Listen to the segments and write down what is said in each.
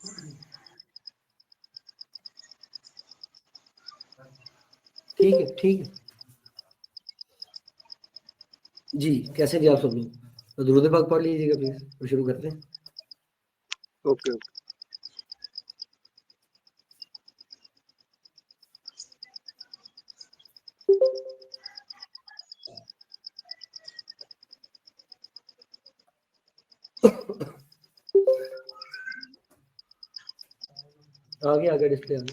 ठीक है, ठीक है जी। कैसे जी आप सब लोग? तो दुरूद पाक पढ़ लीजिएगा प्लीज, तो शुरू करते हैं। ओके। आगे आगे डिस्प्ले आगे।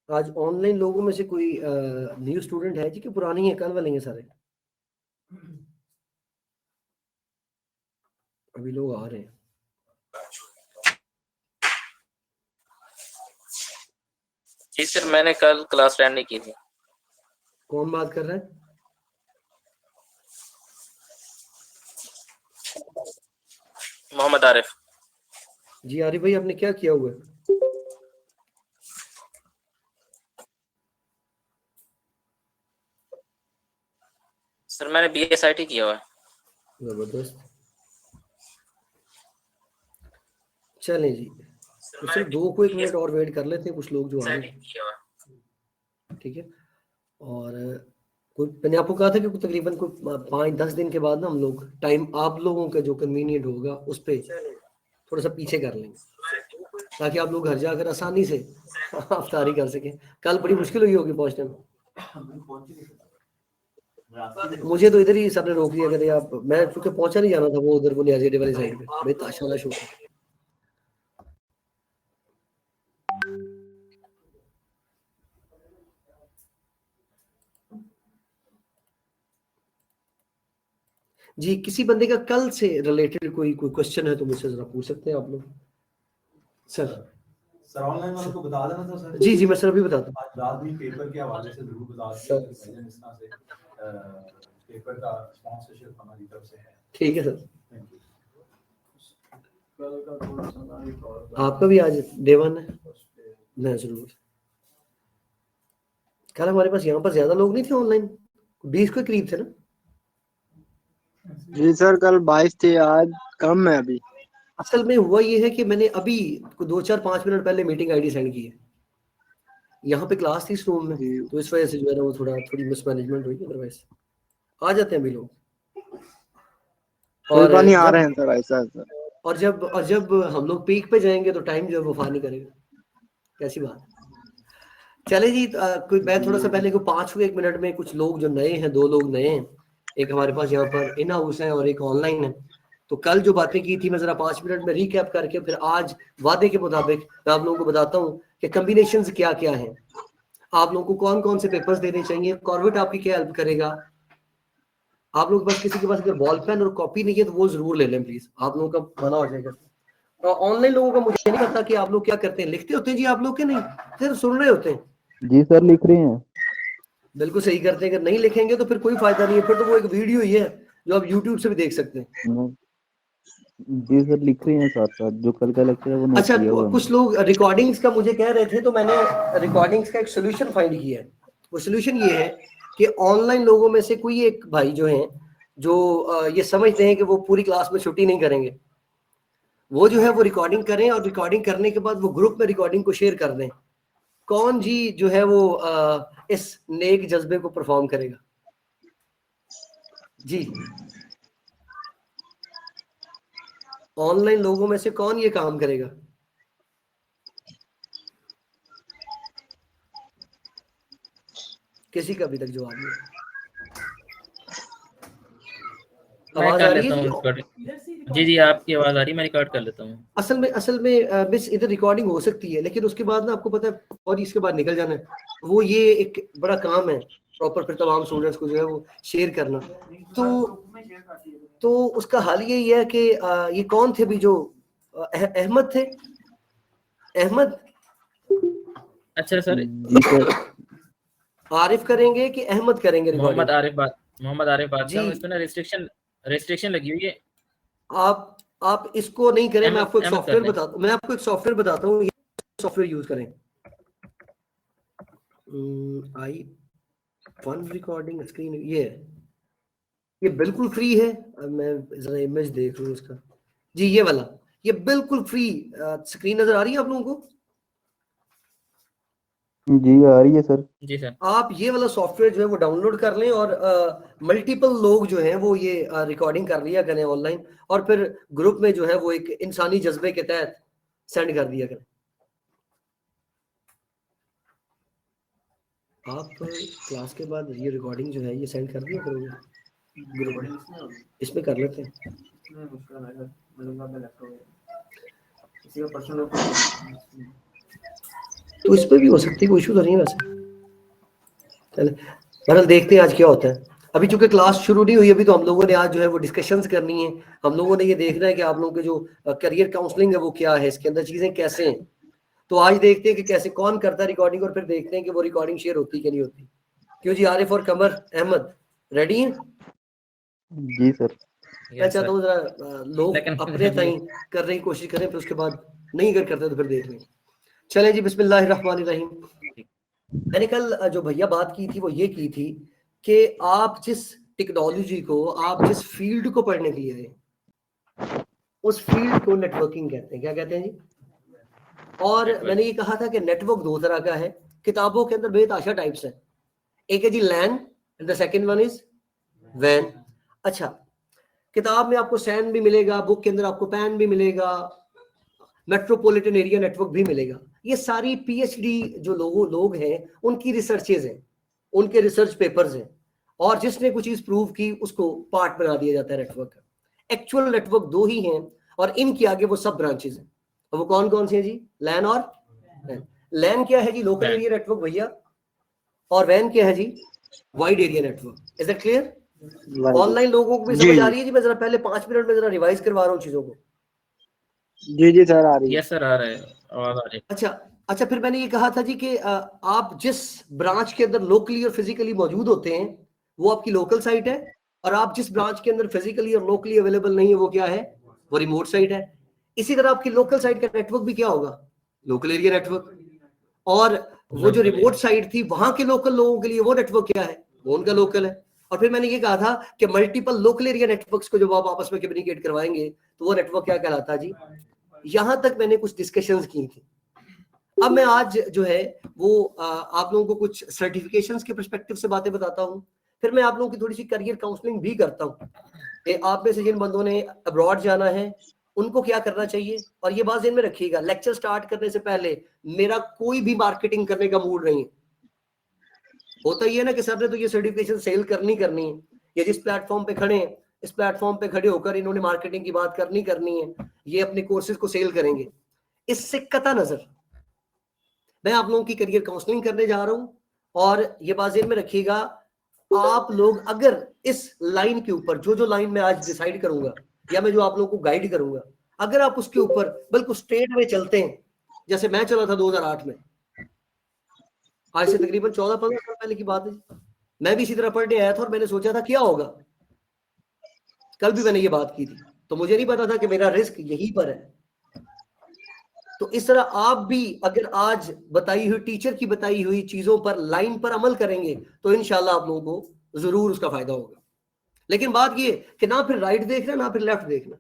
आज ऑनलाइन लोगों में से कोई न्यू स्टूडेंट है जी कि पुरानी है? कल वाले हैं सारे? अभी लोग आ रहे हैं। जी सर, मैंने कल क्लास अटेंड नहीं की थी। कौन बात कर रहा है? मोहम्मद आरिफ। जी आरिफ भाई, आपने क्या किया हुआ है? सर मैंने BSIT किया हुआ है। जबरदस्त। चलें जी, तो सिर्फ दो को एक मिनट और वेट कर लेते हैं, कुछ लोग जो आ रहे हैं। ठीक है। और कोई मैंने आपको कहा था कि तकरीबन कोई 5-10 दिन के बाद ना हम लोग टाइम आप लोगों का जो कन्वीनियंट होगा उस पर थोड़ा सा पीछे कर लेंगे, ताकि आप लोग घर जाकर आसानी से अफ्तारी कर सकें। कल बड़ी मुश्किल हुई होगी पहुंचने में। मुझे तो इधर ही सबने रोक दिया, कहते आप, मैं चूंकि पहुंचा नहीं जाना था वो उधर वो नियाजी वाली साइड पे, भाई ताशा वाला शो। जी, किसी बंदे का कल से रिलेटेड कोई क्वेश्चन है तो मुझसे जरा पूछ सकते हैं आप लोग। सर ऑनलाइन वालों को बता देना था सर। जी जी, मैं सर अभी बताता हूँ। आज रात में पेपर के हवाले से जरूर बता दें कि भैया इस तरह से पेपर का स्पॉन्सरशिप हमारी तरफ से है। ठीक है सर, थैंक यू। आपका भी आज डे 1 है। मैं जरूर, कल हमारे पास यहाँ पर ज्यादा लोग नहीं थे ऑनलाइन, 20 के करीब थे ना? जी सर, कल 22 थे, आज कम है अभी। असल में हुआ ये है कि मैंने अभी 2-4-5 मिनट पहले मीटिंग आईडी सेंड की है। यहाँ पे क्लास थी इस रूम में, तो इस वजह से जो है ना वो थोड़ी मिसमैनेजमेंट हुई, अदरवाइज आ जाते हैं अभी लोग। कोई बात नहीं, आ रहे हैं सर, ऐसा सर। और जब हम लोग पीक पे जाएंगे तो टाइम जो है वफा नहीं करेगा। कैसी बात? चले जी, कोई मैं थोड़ा सा पहले को 5 मिनट में कुछ लोग जो नए हैं, 2 लोग नए हैं, एक हमारे पास यहाँ पर इन हाउस है और एक ऑनलाइन है। तो कल जो बातें की थी मैं जरा 5 मिनट में रिकैप करके फिर आज वादे के मुताबिक मैं आप लोगों को बताता हूँ कि कम्बिनेशंस क्या क्या हैं, आप लोगों को कौन कौन से पेपर्स देने चाहिए, कॉर्बेट आपकी क्या हेल्प करेगा। आप लोग बस किसी के पास अगर बॉल पेन और कॉपी नहीं है तो वो जरूर ले लें प्लीज, आप लोगों का मना हो जाएगा। और ऑनलाइन लोगों का मुझे नहीं पता कि आप लोग क्या करते हैं, लिखते होते हैं जी आप लोग के? नहीं, सिर्फ सुन रहे होते हैं? जी सर, लिख रहे हैं। बिल्कुल सही करते हैं, अगर नहीं लिखेंगे तो फिर कोई फायदा नहीं है, फिर तो वो एक वीडियो ही है जो आप यूट्यूब से भी देख सकते हैं। जी सर, लिख रहे हैं साथ साथ, जो कल का लेक्चर है वो नोट अच्छा, किया हुआ कुछ लोग रिकॉर्डिंग्स का मुझे कह रहे थे, तो मैंने रिकॉर्डिंग्स का एक सोल्यूशन फाइंड किया है। वो सोल्यूशन ये है कि ऑनलाइन लोगों में से कोई एक भाई जो हैं जो ये समझते हैं कि वो पूरी क्लास में छुट्टी नहीं करेंगे, वो जो है वो रिकॉर्डिंग करें और रिकॉर्डिंग करने के बाद वो ग्रुप में रिकॉर्डिंग को शेयर कर दें। कौन जी जो है वो इस नेक जज्बे को परफॉर्म करेगा जी? ऑनलाइन लोगों में से कौन ये काम करेगा? किसी का अभी तक जवाब नहीं। मैं आवाज आ कर रही लेता है हूँ जी? रिकॉर्डिंग। जी आपकी आवाज आ रही है, मैं रिकॉर्ड कर लेता हूँ। असल में बस इधर रिकॉर्डिंग हो सकती है, लेकिन उसके बाद ना आपको पता है और इसके बाद निकल जाना है, वो ये एक बड़ा काम है प्रॉपर, फिर तमाम स्टूडेंट्स को जो है वो शेयर करना। तो तो उसका हाल यही है कि ये कौन थे भी जो अहमद थे, अहमद अच्छा सर, जी सर। आरिफ करेंगे कि अहमद करेंगे मोहम्मद रिकॉर्डिंग? आरिफ बात जी कर रहा हूँ। इसमें ना रेस्ट्रिक्शन लगी हुई है। आप इसको नहीं करें, मैं आपको एक अहमद कर सॉफ्टवेयर दें। बताता हूँ, मैं आपको एक सॉफ्टवेयर बताता हूँ, सॉफ्टवेयर यूज करें। आई वन रिकॉर्डिंग स्क्रीन, ये बिल्कुल फ्री है। अब मैं जरा इमेज देख लूँ इसका। जी ये वाला, ये बिल्कुल फ्री स्क्रीन नजर आ रही है आप लोगों को? जी आ रही है सर। जी सर। आप ये वाला सॉफ्टवेयर जो है वो डाउनलोड कर लें और मल्टीपल लोग जो हैं वो ये रिकॉर्डिंग कर लिया करें ऑनलाइन, और फिर ग्रुप में जो है वो एक इंसानी जज्बे के तहत सेंड कर दिया करें। आप क्लास के बाद ये रिकॉर्डिंग जो है ये सेंड कर दिया करोगे ग्रुप में, इसमें कर लेते हैं। तो इस पर भी हो सकती है, कोई इशू तो नहीं है वैसे। चले बहरहाल देखते हैं आज क्या होता है। अभी चूंकि क्लास शुरू नहीं हुई अभी, तो हम लोगों ने आज जो है वो डिस्कशंस करनी है। हम लोगों ने ये देखना है कि आप लोगों के जो करियर काउंसलिंग है वो क्या है, इसके अंदर चीजें कैसे हैं। तो आज देखते हैं कि कैसे कौन करता है रिकॉर्डिंग, और फिर देखते हैं कि वो रिकॉर्डिंग शेयर होती कि नहीं होती। क्यों जी, आरिफ और कमर अहमद रेडी हैं? जी सर। मैं यस चाहता सर। हूँ जरा लोग लेकिन अपने ताई करने की कोशिश करें, फिर उसके बाद नहीं अगर करते तो फिर देख लेंगे। चलें जी, बिस्मिल्लाहिर्रहमानिर्रहीम। मैंने कल जो भैया बात की थी वो ये की थी कि आप जिस टेक्नोलॉजी को, आप जिस फील्ड को पढ़ने के लिए आए, उस फील्ड को नेटवर्किंग कहते हैं। क्या कहते हैं जी? और नेटवर्क। मैंने ये कहा था कि नेटवर्क दो तरह का है। किताबों के अंदर बेतहाशा टाइप्स है। एक है जी LAN and the second one is वैन। अच्छा, किताब में आपको सैन भी मिलेगा, बुक के अंदर आपको पैन भी मिलेगा, मेट्रोपॉलिटन एरिया नेटवर्क भी मिलेगा। ये सारी पीएचडी जो लोग हैं उनकी रिसर्चेज हैं, उनके रिसर्च पेपर्स हैं, और जिसने कुछ चीज प्रूव की उसको पार्ट बना दिया जाता है नेटवर्क का। एक्चुअल नेटवर्क दो ही हैं, और इनके आगे वो सब ब्रांचेज हैं। और वो कौन कौन से हैं जी? लैन और वैन। लैन क्या है जी? लोकल वैन। एरिया नेटवर्क भैया। और वैन क्या है जी? Wide area network. Is that clear? Online लोगों को भी जी समझ आ जी रही है जी? मैं जरा पहले 5 मिनट में जरा रिवाइज करवा रहा हूँ चीजों को। जी जी सर, आ रही है। यस सर, आ रहा है, आवाज आ रही है। अच्छा अच्छा, फिर मैंने ये कहा था जी कि आप जिस ब्रांच के अंदर लोकली और फिजिकली मौजूद होते हैं वो आपकी लोकल साइट है, और आप जिस ब्रांच के अंदर फिजिकली और लोकली अवेलेबल नहीं है वो क्या है? वो रिमोट साइट है। इसी तरह आपकी लोकल साइट का नेटवर्क भी क्या होगा? Local area network. और वो जो लोकल रिमोट साइट थी वहां के लोकल लोगों के लिए वो नेटवर्क क्या है? वो उनका लोकल है। और फिर मैंने ये कहा था कि मल्टीपल लोकल एरिया नेटवर्क्स को जब आप आपस में कम्युनिकेट करवाएंगे तो वो नेटवर्क क्या कहलाता है जी? यहां तक मैंने कुछ डिस्कशंस की थी। अब मैं आज जो है वो आप लोगों को कुछ सर्टिफिकेशंस के पर्सपेक्टिव से बातें बताता हूँ। फिर मैं आप लोगों की थोड़ी सी करियर काउंसलिंग भी करता हूँ कि आप में से जिन बंदों ने अब्रॉड जाना है उनको क्या करना चाहिए। और ये बात ध्यान में रखिएगा, लेक्चर स्टार्ट करने से पहले मेरा कोई भी मार्केटिंग करने का मूड नहीं है। होता ही है ना कि सर ने तो ये सर्टिफिकेशन सेल करनी है, ये जिस प्लेटफॉर्म पे खड़े हैं इस प्लेटफॉर्म पे खड़े होकर इन्होंने मार्केटिंग की बात करनी है, ये अपने कोर्सेज को सेल करेंगे। इससे कता नजर मैं आप लोगों की करियर काउंसलिंग करने जा रहा हूं। और ये बात ध्यान में रखिएगा, आप लोग अगर इस लाइन के ऊपर जो लाइन मैं आज डिसाइड करूंगा या मैं जो आप लोगों को गाइड करूंगा, अगर आप उसके ऊपर बिल्कुल स्ट्रेट में चलते हैं, जैसे मैं चला था 2008 में, आज से तकरीबन 14-15 साल पहले की बात है, मैं भी इसी तरह पढ़ने आया था और मैंने सोचा था क्या होगा। कल भी मैंने ये बात की थी, तो मुझे नहीं पता था कि मेरा रिस्क यहीं पर है। तो इस तरह आप भी अगर आज बताई हुई टीचर की बताई हुई चीजों पर लाइन पर अमल करेंगे तो इंशाल्लाह आप लोगों को जरूर उसका फायदा होगा। लेकिन बात ये कि ना फिर राइट देखना ना फिर लेफ्ट देखना,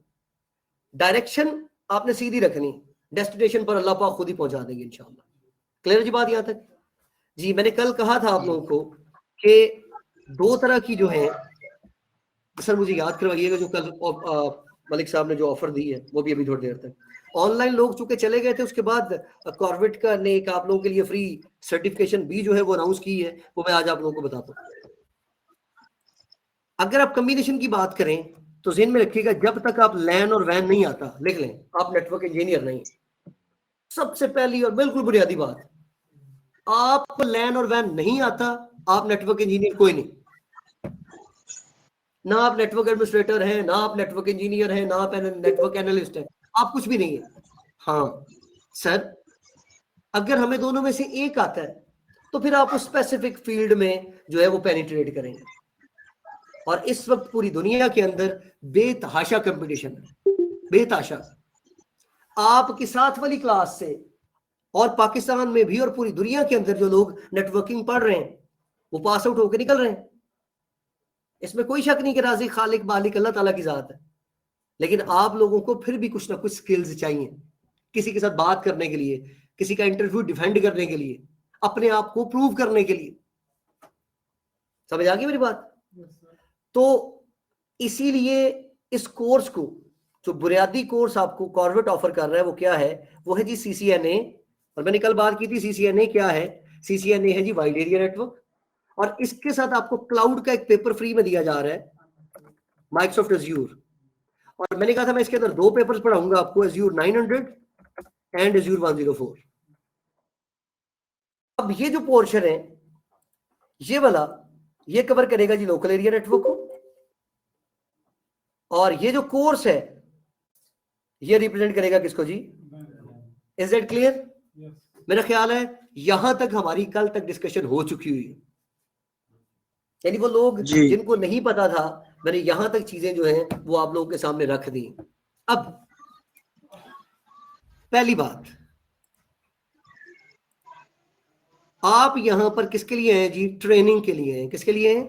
डायरेक्शन आपने सीधी रखनी, डेस्टिनेशन पर अल्लाह पाक खुद ही पहुंचा देंगे इंशाल्लाह। क्लियर जी बात यहां तक? जी मैंने कल कहा था आप लोगों को कि दो तरह की जो है, सर मुझे याद करवाइएगा जो कल मलिक साहब ने जो ऑफर दी है वो भी अभी थोड़ी देर तक। ऑनलाइन लोग चूंकि चले गए थे, उसके बाद कॉर्बेट का ने एक आप लोगों के लिए फ्री सर्टिफिकेशन भी जो है वो अनाउंस की है, वो मैं आज आप लोगों को बताता हूँ। अगर आप कम्बिनेशन की बात करें तो ज़हन में रखिएगा, जब तक आप लैन और वैन नहीं आता, लिख लें, आप नेटवर्क इंजीनियर नहीं। सबसे पहली और बिल्कुल बुनियादी बात, आपको लैन और वैन नहीं आता, आप नेटवर्क इंजीनियर कोई नहीं। ना आप नेटवर्क एडमिनिस्ट्रेटर हैं, ना आप नेटवर्क इंजीनियर हैं, ना आप नेटवर्क एनालिस्ट हैं, आप कुछ भी नहीं है। हाँ सर, अगर हमें दोनों में से एक आता है तो फिर आप उस स्पेसिफिक फील्ड में जो है वो पेनिट्रेट करेंगे। और इस वक्त पूरी दुनिया के अंदर बेतहाशा कंपटीशन है, बेतहाशा। आपकी साथ वाली क्लास से और पाकिस्तान में भी और पूरी दुनिया के अंदर जो लोग नेटवर्किंग पढ़ रहे हैं वो पास आउट होकर निकल रहे हैं। इसमें कोई शक नहीं कि राज़िक खालिक मालिक अल्लाह ताला की जात है, लेकिन आप लोगों को फिर भी कुछ ना कुछ स्किल्स चाहिए, किसी के साथ बात करने के लिए, किसी का इंटरव्यू डिफेंड करने के लिए, अपने आप को प्रूव करने के लिए। समझ आ गई मेरी बात? तो इसीलिए इस कोर्स को, जो बुनियादी कोर्स आपको कॉर्वेट ऑफर कर रहा है वो क्या है? वो है जी CCNA। और मैंने कल बात की थी CCNA क्या है। CCNA है जी वाइड एरिया नेटवर्क, और इसके साथ आपको क्लाउड का एक पेपर फ्री में दिया जा रहा है, माइक्रोसॉफ्ट एज्यूर। और मैंने कहा था मैं इसके अंदर 2 पेपर्स पढ़ाऊंगा आपको, एज्यूर 900 एंड एज्यूर 104। अब ये जो पोर्शन है ये वाला, ये कवर करेगा जी लोकल एरिया नेटवर्क को, और ये जो कोर्स है ये रिप्रेजेंट करेगा किसको जी? Is that clear? मेरा ख्याल है यहां तक हमारी कल तक डिस्कशन हो चुकी हुई है, यानी वो लोग जिनको नहीं पता था, मैंने यहां तक चीजें जो हैं वो आप लोगों के सामने रख दी। अब पहली बात, आप यहां पर किसके लिए हैं जी? ट्रेनिंग के लिए हैं। किसके लिए हैं?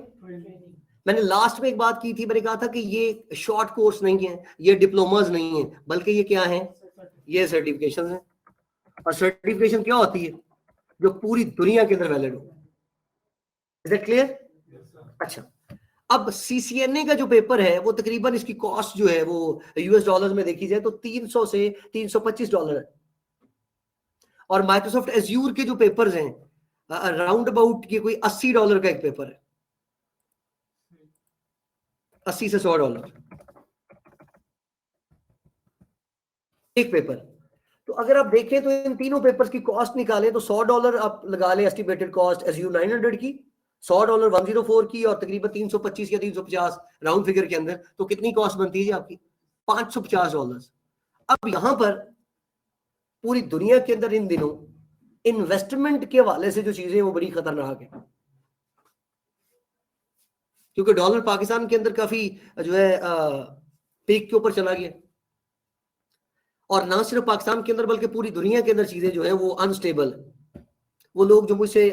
मैंने लास्ट में एक बात की थी, मैंने कहा था कि ये शॉर्ट कोर्स नहीं है, ये डिप्लोमास नहीं है, बल्कि ये क्या है? ये सर्टिफिकेशन है। और सर्टिफिकेशन क्या होती है? जो पूरी दुनिया के अंदर वैलिड हो। Is it clear? अच्छा, अब CCNA का जो पेपर है वो तकरीबन इसकी कॉस्ट जो है वो US डॉलर्स में देखी जाए तो 300 से 325 डॉलर है। और माइक्रोसॉफ्ट एज्यूर के जो पेपर्स हैं अराउंड अबाउट ये कोई $80 का एक पेपर है, 80 से $100 एक पेपर। तो अगर आप देखें तो इन तीनों पेपर्स की कॉस्ट निकालें तो $100 आप लगा लें एस्टिमेटेड कॉस्ट एज्यूर 900 की, $100 104 की, और तकरीबन 325 या 350 राउंड फिगर के अंदर, तो कितनी कॉस्ट बनती है आपकी? $550। अब यहां पर पूरी दुनिया के अंदर इन दिनों इन्वेस्टमेंट के हवाले से जो चीजें वो बड़ी खतरनाक है, क्योंकि डॉलर पाकिस्तान के अंदर काफी जो है पीक के ऊपर चला गया, और ना सिर्फ पाकिस्तान के अंदर बल्कि पूरी दुनिया के अंदर चीजें जो है वो अनस्टेबल है। वो लोग जो मुझसे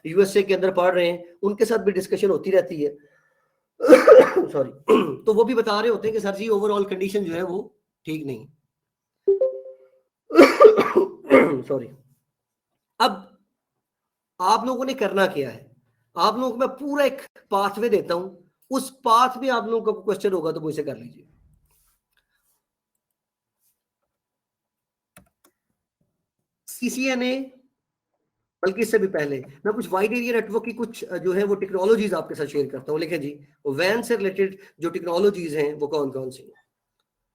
USA के अंदर पढ़ रहे हैं उनके साथ भी डिस्कशन होती रहती है सॉरी तो वो भी बता रहे होते हैं कि सर जी ओवरऑल कंडीशन जो है वो ठीक नहीं सॉरी। अब आप लोगों ने करना क्या है? आप लोगों को मैं पूरा एक पाथवे देता हूं, उस पाथ में आप लोगों का क्वेश्चन होगा तो मुझसे कर लीजिए। CCNA, बल्कि इससे भी पहले मैं कुछ वाइड एरिया नेटवर्क की कुछ जो है वो टेक्नोलॉजीज आपके साथ शेयर करता हूं। लिखे जी, वैन से रिलेटेड जो टेक्नोलॉजीज हैं वो कौन कौन सी हैं,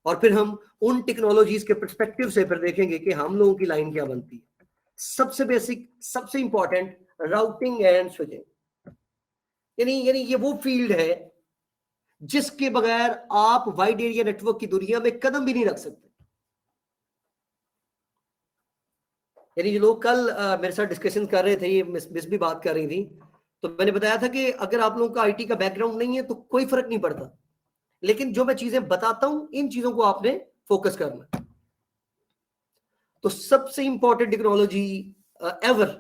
और फिर हम उन टेक्नोलॉजीज के पर्सपेक्टिव से फिर देखेंगे कि हम लोगों की लाइन क्या बनती है। सबसे बेसिक, सबसे इंपॉर्टेंट, राउटिंग एंड स्विचिंग, यानी ये वो फील्ड है जिसके बगैर आप वाइड एरिया नेटवर्क की दुनिया में कदम भी नहीं रख सकते। यानी जो लोग कल मेरे साथ डिस्कशन कर रहे थे, ये मिस भी बात कर रही थी, तो मैंने बताया था कि अगर आप लोगों का IT का बैकग्राउंड नहीं है तो कोई फर्क नहीं पड़ता, लेकिन जो मैं चीजें बताता हूं इन चीजों को आपने फोकस करना। तो सबसे important technology ever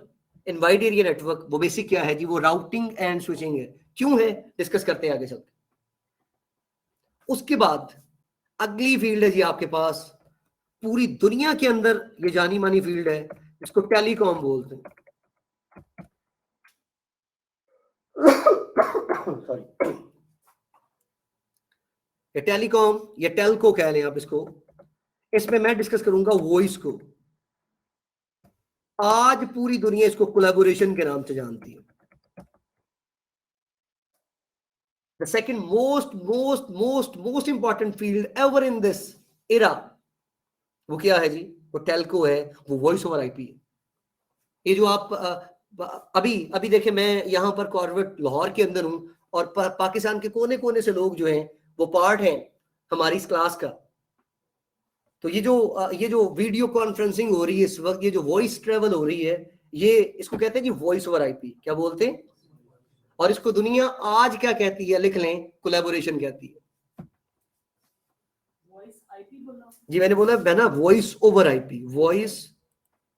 in wide area network वो बेसिक क्या है जी? वो राउटिंग एंड स्विचिंग है। क्यों है? डिस्कस करते हैं आगे चलते। उसके बाद अगली फील्ड है जी आपके पास, पूरी दुनिया के अंदर ये जानी मानी फील्ड है, इसको टेलीकॉम बोलते हैं। सॉरी, ये टेलीकॉम या टेलको कह लें आप इसको। इसमें मैं डिस्कस करूंगा वॉइस को। आज पूरी दुनिया इसको कोलैबोरेशन के नाम से जानती है। The second most important field ever in this era, वो क्या है जी? वो टेलको है, वो वॉइस ओवर IP है। ये जो आप अभी देखें, मैं यहां पर कॉर्वेट लाहौर के अंदर हूं और पाकिस्तान के कोने कोने से लोग जो हैं वो पार्ट हैं हमारी इस क्लास का। तो ये जो वीडियो कॉन्फ्रेंसिंग हो रही है इस वक्त, ये जो वॉइस ट्रेवल हो रही है, ये इसको कहते हैं जी वॉइस ओवर आईपी। क्या बोलते हैं? और इसको दुनिया आज क्या कहती है? लिख लें, कोलैबोरेशन कहती है। जी मैंने बोला है ना, voice over IP, voice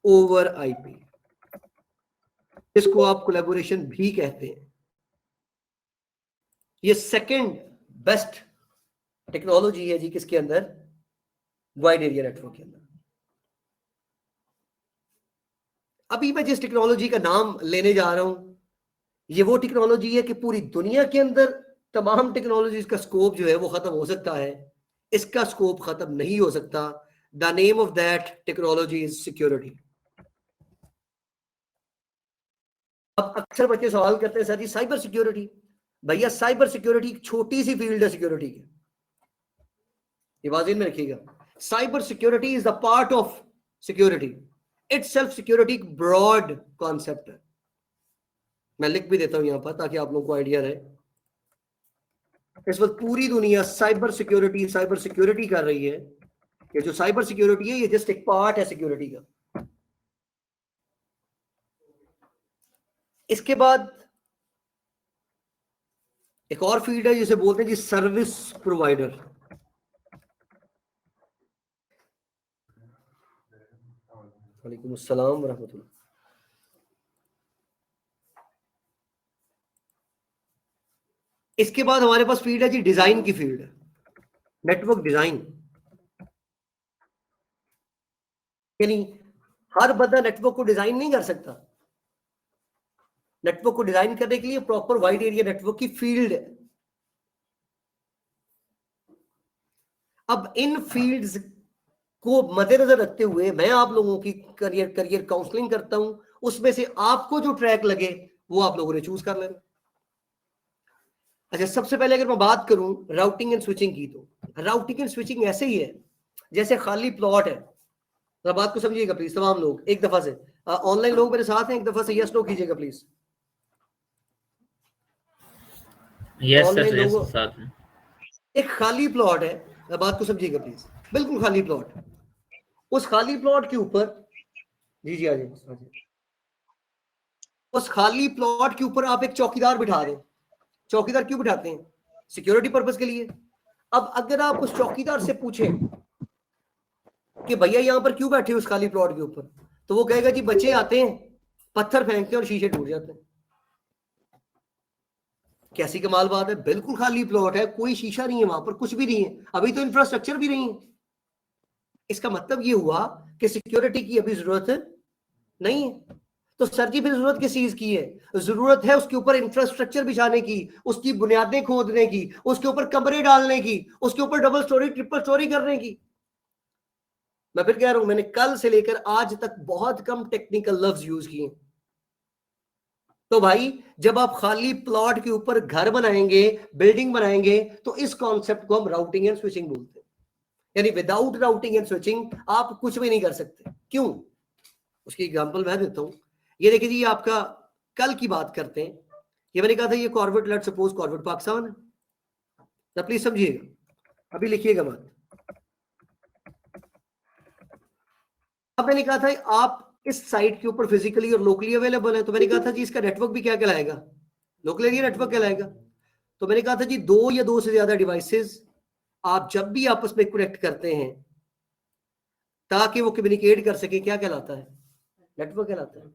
over IP, इसको आप कोलैबोरेशन भी कहते हैं। ये सेकंड बेस्ट टेक्नोलॉजी है जी किसके अंदर? वाइड एरिया नेटवर्क के अंदर। अभी मैं जिस टेक्नोलॉजी का नाम लेने जा रहा हूं, ये वो टेक्नोलॉजी है कि पूरी दुनिया के अंदर तमाम टेक्नोलॉजीज का स्कोप जो है वो खत्म हो सकता है, इसका स्कोप खत्म नहीं हो सकता। The name of that technology is security. अब अक्सर बच्चे सवाल करते हैं सर जी साइबर सिक्योरिटी। भैया साइबर सिक्योरिटी एक छोटी सी फील्ड है सिक्योरिटी की, ये वाज़ेहन में रखिएगा। Cyber security is the part of security itself. Security एक ब्रॉड कॉन्सेप्ट है, मैं लिख भी देता हूं यहां पर ताकि आप लोगों को आइडिया रहे। इस वक्त पूरी दुनिया साइबर सिक्योरिटी कर रही है। ये जो साइबर सिक्योरिटी है ये जस्ट एक पार्ट है सिक्योरिटी का। इसके बाद एक और फील्ड है जिसे बोलते हैं जी सर्विस प्रोवाइडर। वालेकुम अस्सलाम वरहमतुल्लाह। इसके बाद हमारे पास फील्ड है जी डिजाइन की फील्ड है, नेटवर्क डिजाइन। यानी हर बंदा नेटवर्क को डिजाइन नहीं कर सकता। नेटवर्क को डिजाइन करने के लिए प्रॉपर वाइड एरिया नेटवर्क की फील्ड है। अब इन फील्ड्स को मद्देनजर रखते हुए मैं आप लोगों की करियर काउंसलिंग करता हूं। उसमें से आपको जो ट्रैक लगे वो आप लोगों ने चूज कर लेना। अच्छा, सबसे पहले अगर मैं बात करूं राउटिंग एंड स्विचिंग की, तो राउटिंग एंड स्विचिंग ऐसे ही है जैसे खाली प्लॉट है। तो बात को समझिएगा प्लीज तमाम लोग, एक दफा से ऑनलाइन लोग मेरे साथ हैं, एक दफा से यस नो कीजिएगा प्लीज। यस ऑनलाइन सर, लोगों साथ में एक खाली प्लॉट है, बात को समझिएगा प्लीज, बिल्कुल खाली प्लॉट। उस खाली प्लॉट के ऊपर जी जी आइए, उस खाली प्लॉट के ऊपर आप एक चौकीदार बिठा दें। चौकीदार क्यों बिठाते हैं? सिक्योरिटी पर्पस के लिए। अब अगर आप उस चौकीदार से पूछें कि भैया यहां पर क्यों बैठे उस खाली प्लॉट के ऊपर, तो वो कहेगा जी बच्चे आते हैं, पत्थर फेंकते हैं और शीशे टूट जाते हैं। कैसी कमाल बात है, बिल्कुल खाली प्लॉट है, कोई शीशा नहीं है वहां पर, कुछ भी नहीं है, अभी तो इंफ्रास्ट्रक्चर भी नहीं है। इसका मतलब ये हुआ कि सिक्योरिटी की अभी जरूरत नहीं है। तो सर जी फिर जरूरत किस चीज की है? जरूरत है उसके ऊपर इंफ्रास्ट्रक्चर बिछाने की, उसकी बुनियादें खोदने की, उसके ऊपर कमरे डालने की, उसके ऊपर डबल स्टोरी ट्रिपल स्टोरी करने की। मैं फिर कह रहा हूं, मैंने कल से लेकर आज तक बहुत कम टेक्निकल लफ्ज यूज किए। तो भाई जब आप खाली प्लॉट के ऊपर घर बनाएंगे, बिल्डिंग बनाएंगे, तो इस कॉन्सेप्ट को हम राउटिंग एंड स्विचिंग बोलते हैं। यानी विदाउट राउटिंग एंड स्विचिंग आप कुछ भी नहीं कर सकते। क्यों? उसकी एग्जांपल मैं देता हूं। ये देखिए जी, आपका कल की बात करते हैं। ये मैंने कहा था ये Corbett, let's suppose Corbett Pakistan है, तो प्लीज समझिएगा, अभी लिखिएगा मत। अब मैंने कहा था आप इस साइट के ऊपर फिजिकली और लोकली अवेलेबल है, तो मैंने कहा था जी इसका नेटवर्क भी क्या कहलाएगा? लोकल एरिया नेटवर्क कहलाएगा। तो मैंने कहा था जी 2 या 2 से ज्यादा डिवाइसेस आप जब भी आपस में कनेक्ट करते हैं ताकि वो कम्युनिकेट कर सके, क्या कहलाता है? नेटवर्क कहलाता है।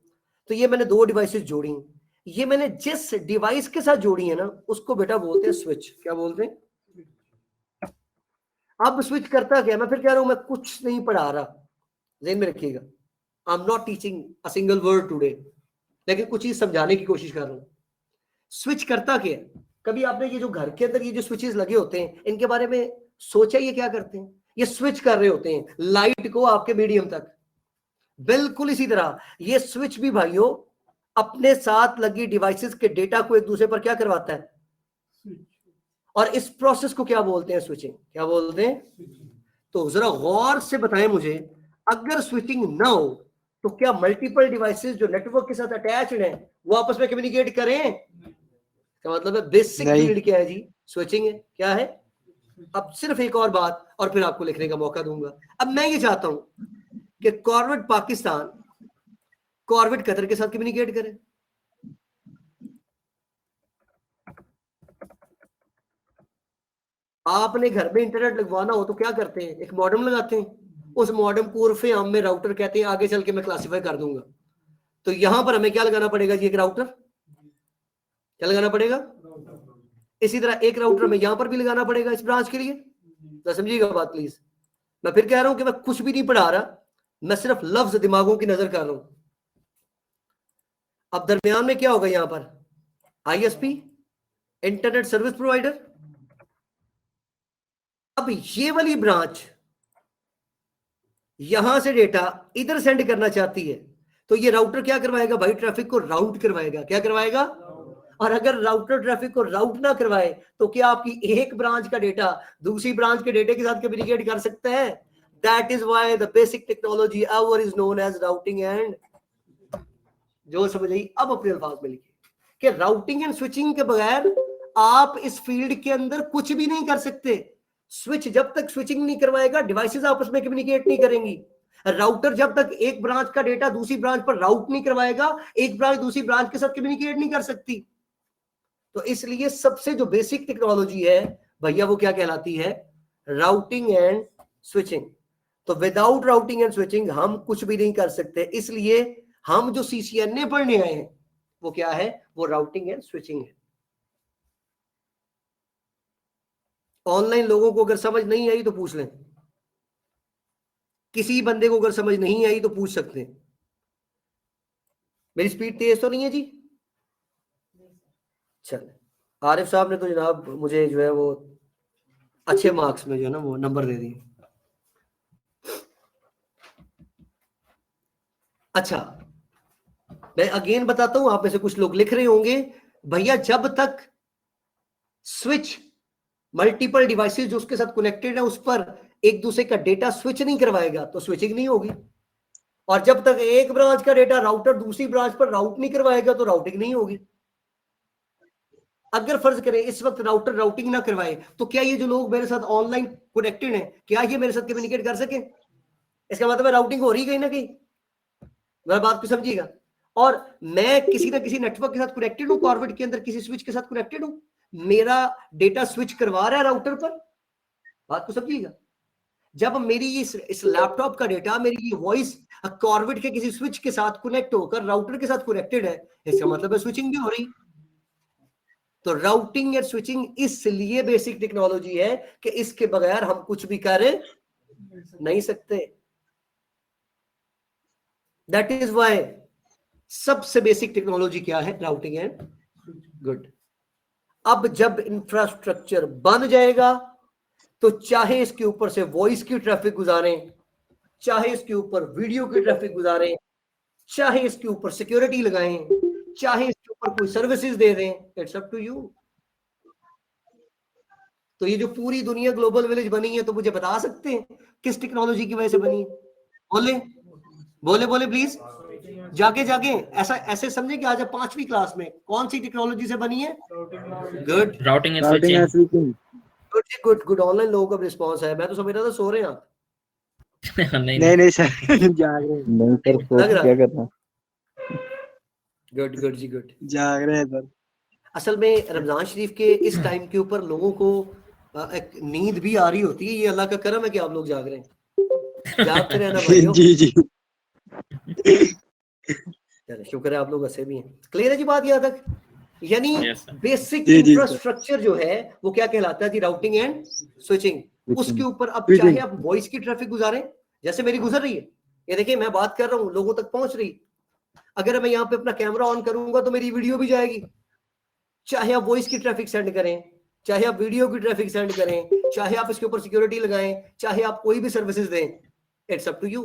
तो ये मैंने 2 डिवाइसेस जोड़ी, ये मैंने जिस डिवाइस के साथ जोड़ी है ना उसको बेटा बोलते हैं स्विच। क्या बोलते हैं? अब स्विच करता क्या? मैं फिर कह रहा हूं मैं कुछ नहीं पढ़ा रहा, ध्यान में रखिएगा, I am not teaching a single word today, लेकिन कुछ चीज समझाने की कोशिश कर रहा हूं। स्विच करता क्या है? कभी आपने ये जो घर के अंदर ये जो स्विचेस लगे होते हैं इनके बारे में सोचा ये क्या करते हैं? ये स्विच कर रहे होते हैं लाइट को आपके मीडियम तक। बिल्कुल इसी तरह ये स्विच भी भाइयों अपने साथ लगी डिवाइसेस के डेटा को एक दूसरे पर क्या करवाता है, और इस प्रोसेस को क्या बोलते हैं? स्विचिंग। क्या बोलते हैं? तो जरा गौर से बताएं मुझे, अगर स्विचिंग ना हो तो क्या मल्टीपल डिवाइसेस जो नेटवर्क के साथ अटैच्ड हैं वो आपस में कम्युनिकेट करें? का मतलब है बेसिक नहीं। फील्ड क्या है जी? स्विचिंग है। क्या है? अब सिर्फ एक और बात और फिर आपको लिखने का मौका दूंगा। अब मैं ये चाहता हूं कि कॉर्वेट पाकिस्तान कॉर्वेट कतर के साथ कम्युनिकेट करे। आपने घर में इंटरनेट लगवाना हो तो क्या करते हैं? एक मॉडेम लगाते हैं, उस मॉडेम को उर्फे आम में राउटर कहते हैं, आगे चल के मैं क्लासिफाई कर दूंगा। तो यहां पर हमें क्या लगाना पड़ेगा जी? एक राउटर। क्या लगाना पड़ेगा? इसी तरह एक राउटर हमें यहां पर भी लगाना पड़ेगा इस ब्रांच के लिए। तो समझिएगा बात प्लीज। मैं फिर कह रहा हूं कि मैं कुछ भी नहीं पढ़ा रहा, मैं सिर्फ लफ्ज दिमागों की नजर कर रहा हूं। अब दरमियान में क्या होगा यहां पर? ISP, internet service provider. अब ये वाली ब्रांच यहां से डेटा इधर सेंड करना चाहती है, तो ये राउटर क्या करवाएगा भाई? ट्रैफिक को राउट करवाएगा। क्या करवाएगा? और अगर राउटर ट्रैफिक को राउट ना करवाए तो क्या आपकी एक ब्रांच का डेटा दूसरी ब्रांच के डेटा के साथ कम्युनिकेट कर सकता है? That is why the basic technology ever is known as routing and. जो समझ आई अब अपने अल्फाज में लिखिए कि राउटिंग एंड स्विचिंग के बगैर आप इस फील्ड के अंदर कुछ भी नहीं कर सकते। स्विच जब तक स्विचिंग नहीं करवाएगा, डिवाइसेस आपस में कम्युनिकेट नहीं करेंगी। राउटर जब तक एक ब्रांच का डेटा दूसरी ब्रांच पर राउट नहीं करवाएगा, एक ब्रांच दूसरी ब्रांच के साथ कम्युनिकेट नहीं कर सकती। तो इसलिए सबसे जो बेसिक टेक्नोलॉजी है भैया वो क्या कहलाती है? Routing and switching. तो विदाउट राउटिंग एंड स्विचिंग हम कुछ भी नहीं कर सकते। इसलिए हम जो सीसीएनए पढ़ने आए हैं वो क्या है? वो राउटिंग एंड स्विचिंग है। ऑनलाइन लोगों को अगर समझ नहीं आई तो पूछ लें, किसी बंदे को अगर समझ नहीं आई तो पूछ सकते हैं। मेरी स्पीड तेज तो नहीं है जी? चल, आरिफ साहब ने तो जनाब मुझे जो है वो अच्छे मार्क्स में जो है ना वो नंबर दे दिए। अच्छा, मैं अगेन बताता हूं, आप में से कुछ लोग लिख रहे होंगे भैया जब तक स्विच मल्टीपल डिवाइसेस जो उसके साथ कनेक्टेड है उस पर एक दूसरे का डेटा स्विच नहीं करवाएगा तो स्विचिंग नहीं होगी, और जब तक एक ब्रांच का डेटा राउटर दूसरी ब्रांच पर राउट नहीं करवाएगा तो राउटिंग नहीं होगी। अगर फर्ज करें इस वक्त राउटर राउटिंग ना करवाए तो क्या ये जो लोग मेरे साथ ऑनलाइन कनेक्टेड हैं क्या ये मेरे साथ कम्युनिकेट कर सके? इसका मतलब है राउटिंग हो रही कहीं ना कहीं। मेरा बात को समझिएगा। और मैं किसी ना किसी नेटवर्क के साथ कनेक्टेड हूं, कॉर्वेट के अंदर किसी स्विच के साथ कनेक्टेड हूं, मेरा डेटा स्विच करवा रहा है राउटर पर। बात को समझिएगा। जब मेरी इस लैपटॉप का डेटा, मेरी ये वॉइस कॉर्वेट के किसी स्विच के साथ कनेक्ट होकर राउटर के साथ कनेक्टेड है, इसका मतलब है स्विचिंग भी हो रही। तो राउटिंग एंड स्विचिंग इसलिए बेसिक टेक्नोलॉजी है कि इसके बगैर हम कुछ भी कर नहीं सकते। दैट इज व्हाई सबसे बेसिक टेक्नोलॉजी क्या है? Routing and good. अब जब इंफ्रास्ट्रक्चर बन जाएगा तो चाहे इसके ऊपर से वॉइस की ट्रैफिक गुजारें, चाहे इसके ऊपर वीडियो की ट्रैफिक गुजारें, चाहे इसके ऊपर सिक्योरिटी लगाएं, चाहे इसके ऊपर कोई सर्विसेज दे दें, इट्स अप टू यू। तो ये जो पूरी दुनिया ग्लोबल विलेज बनी है तो मुझे बता सकते हैं किस टेक्नोलॉजी की वजह से बनी है? बोले बोले बोले प्लीज, जाके जाके ऐसा ऐसे समझे कि आज 5वीं क्लास में कौन सी टेक्नोलॉजी से बनी है? Good, routing and routing and switching. Switching. Good good good. Online लोगों का रिस्पॉन्स है, मैं तो समझ रहा था सो रहे हैं आप। नहीं नहीं नहीं सर जाग रहे हैं, नहीं सर, लग सोच रहा क्या है। करना। गुड गुड जी गुड। जाग रहे हैं सर। असल में रमजान शरीफ के इस टाइम के ऊपर लोगों को एक नींद भी आ रही होती है। ये अल्लाह का करम है कि आप लोग जाग रहे हैं। जागते रहना भाइयों। जी जी चलो शुक्र है आप लोग हंसे भी हैं। क्लियर है जी बात यहाँ तक? यानी Yes, sir. बेसिक जी, जी, सर। इंफ्रास्ट्रक्चर जो है वो क्या कहलाता है जी? Routing and switching. उसके ऊपर अब Switching. चाहे आप वॉइस की ट्रैफिक गुजारें, जैसे मेरी गुजर रही है, ये देखिए मैं बात कर रहा हूँ लोगों तक पहुंच रही। अगर मैं यहाँ पे अपना कैमरा ऑन करूंगा तो मेरी वीडियो भी जाएगी। चाहे आप वॉइस की ट्रैफिक सेंड करें, चाहे आप वीडियो की ट्रैफिक सेंड करें, चाहे आप इसके ऊपर सिक्योरिटी लगाएं, चाहे आप कोई भी सर्विसेज दें, इट्स अप टू यू।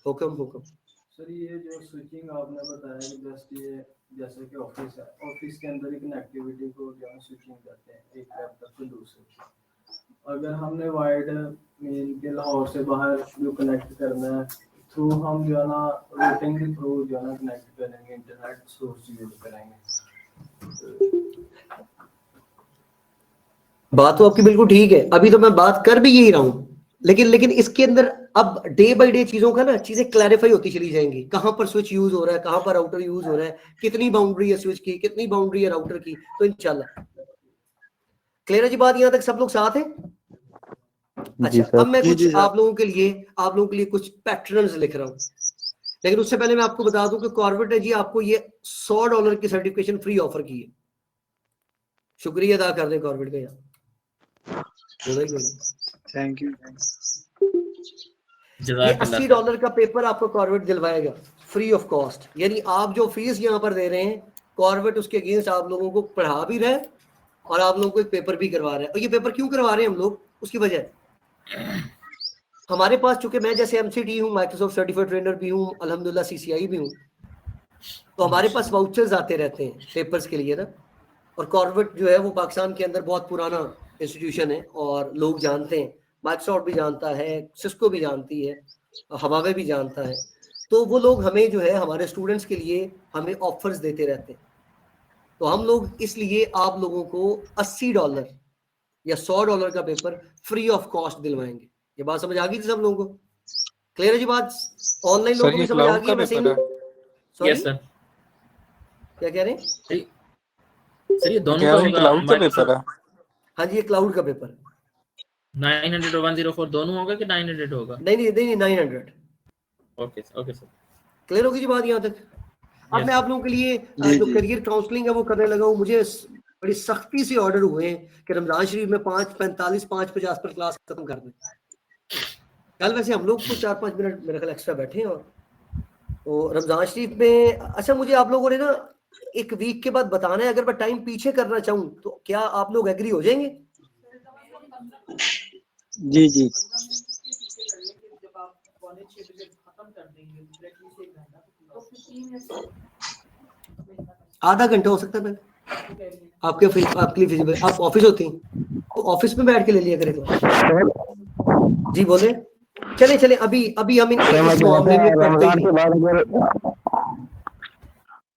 हुक्म हुक्म। सर ये जो स्विचिंग आपने बताया कि जस्ट ये जैसे कि ऑफिस है, ऑफिस के अंदर ही कनेक्टिविटी को जो है स्विचिंग करते हैं एक लैपटॉप से दूसरे। अगर हमने वायर्ड मेन के लाहौर से बाहर जो कनेक्ट करना है थ्रू हम जो है ना रूटिंग के थ्रू जो है ना कनेक्ट करेंगे, इंटरनेट सोर्स यूज करेंगे। बात तो आपकी बिल्कुल ठीक है, अभी तो मैं बात कर भी यही रहा हूं, लेकिन इसके अंदर अब डे बाय डे चीजों का ना चीजें क्लैरिफाई होती चली जाएंगी। कहां पर स्विच यूज हो रहा है, कहां पर राउटर यूज हो रहा है, कितनी बाउंड्री है स्विच की, कितनी बाउंड्री है राउटर की। तो इंशाल्लाह क्लियर है जी बात, यहां तक सब लोग साथ हैं? जी अच्छा, सर। अब मैं जी, कुछ जी सर। आप लोगों के लिए कुछ पैटर्न्स लिख रहा हूं, लेकिन उससे पहले मैं आपको बता दूं कि कॉर्बेट है जी आपको ये $100 की सर्टिफिकेशन फ्री ऑफर की है। शुक्रिया अदा कर दें कॉर्बेट का यार, थैंक यू। ये $80 का पेपर आपको कॉर्बेट दिलवाएगा फ्री ऑफ कॉस्ट। यानी आप जो फीस यहाँ पर दे रहे हैं, कॉर्बेट उसके अगेंस्ट आप लोगों को पढ़ा भी रहे और आप लोगों को एक पेपर भी करवा रहे हैं। और ये पेपर क्यों करवा रहे हैं हम लोग, उसकी वजह हमारे पास, चूंकि मैं जैसे MCT हूँ, माइक्रोसॉफ्ट सर्टिफाइड ट्रेनर भी हूँ, अल्हम्दुलिल्लाह CCI भी हूँ, तो हमारे पास वाउचर्स आते रहते हैं पेपर्स के लिए ना। और कॉर्बेट जो है वो पाकिस्तान के अंदर बहुत पुराना इंस्टीट्यूशन है और लोग जानते हैं, माइक्रोसॉफ्ट भी जानता है, सिस्को भी जानती है, हवावे भी जानता है। तो वो लोग हमें जो है हमारे स्टूडेंट्स के लिए हमें ऑफर्स देते रहते हैं। तो हम लोग इसलिए आप लोगों को $80 या $100 का पेपर फ्री ऑफ कॉस्ट दिलवाएंगे। ये बात समझ आ गई थी सब लोगों को? क्लियर है जी बात? ऑनलाइन लोगों को भी समझ आ गई है? वैसे ही सॉरी यस सर। क्या कह रहे हैं? सर ये दोनों का क्लाउड का पेपर है। हाँ जी, ये क्लाउड का पेपर है। 900 और 104 दोनों होगा कि 900 होगा? नहीं 900। Okay sir. क्लियर होगी जी बात यहाँ तक? अब Yes. मैं आप लोगों के लिए जो करियर काउंसलिंग है वो करने लगा हूँ। मुझे बड़ी सख्ती से ऑर्डर हुए हैं कि रमजान शरीफ में 5:45 5:50 पर क्लास खत्म कर दें। कल वैसे हम लोग कुछ 4-5 मिनट मेरे ख्याल एक्स्ट्रा बैठे हैं। और तो रमजान शरीफ में अच्छा, मुझे आप लोगों ने ना एक वीक के बाद बताना है, अगर मैं टाइम पीछे करना चाहूँ तो क्या आप लोग एग्री हो जाएंगे? जी जी। आधा घंटा हो सकता है पहले आपके लिए फिजिबल। आप ऑफिस होती हैं तो ऑफिस में बैठ के ले लिया करें तो। जी बोले। चले अभी हम इस मामले में करते हैं।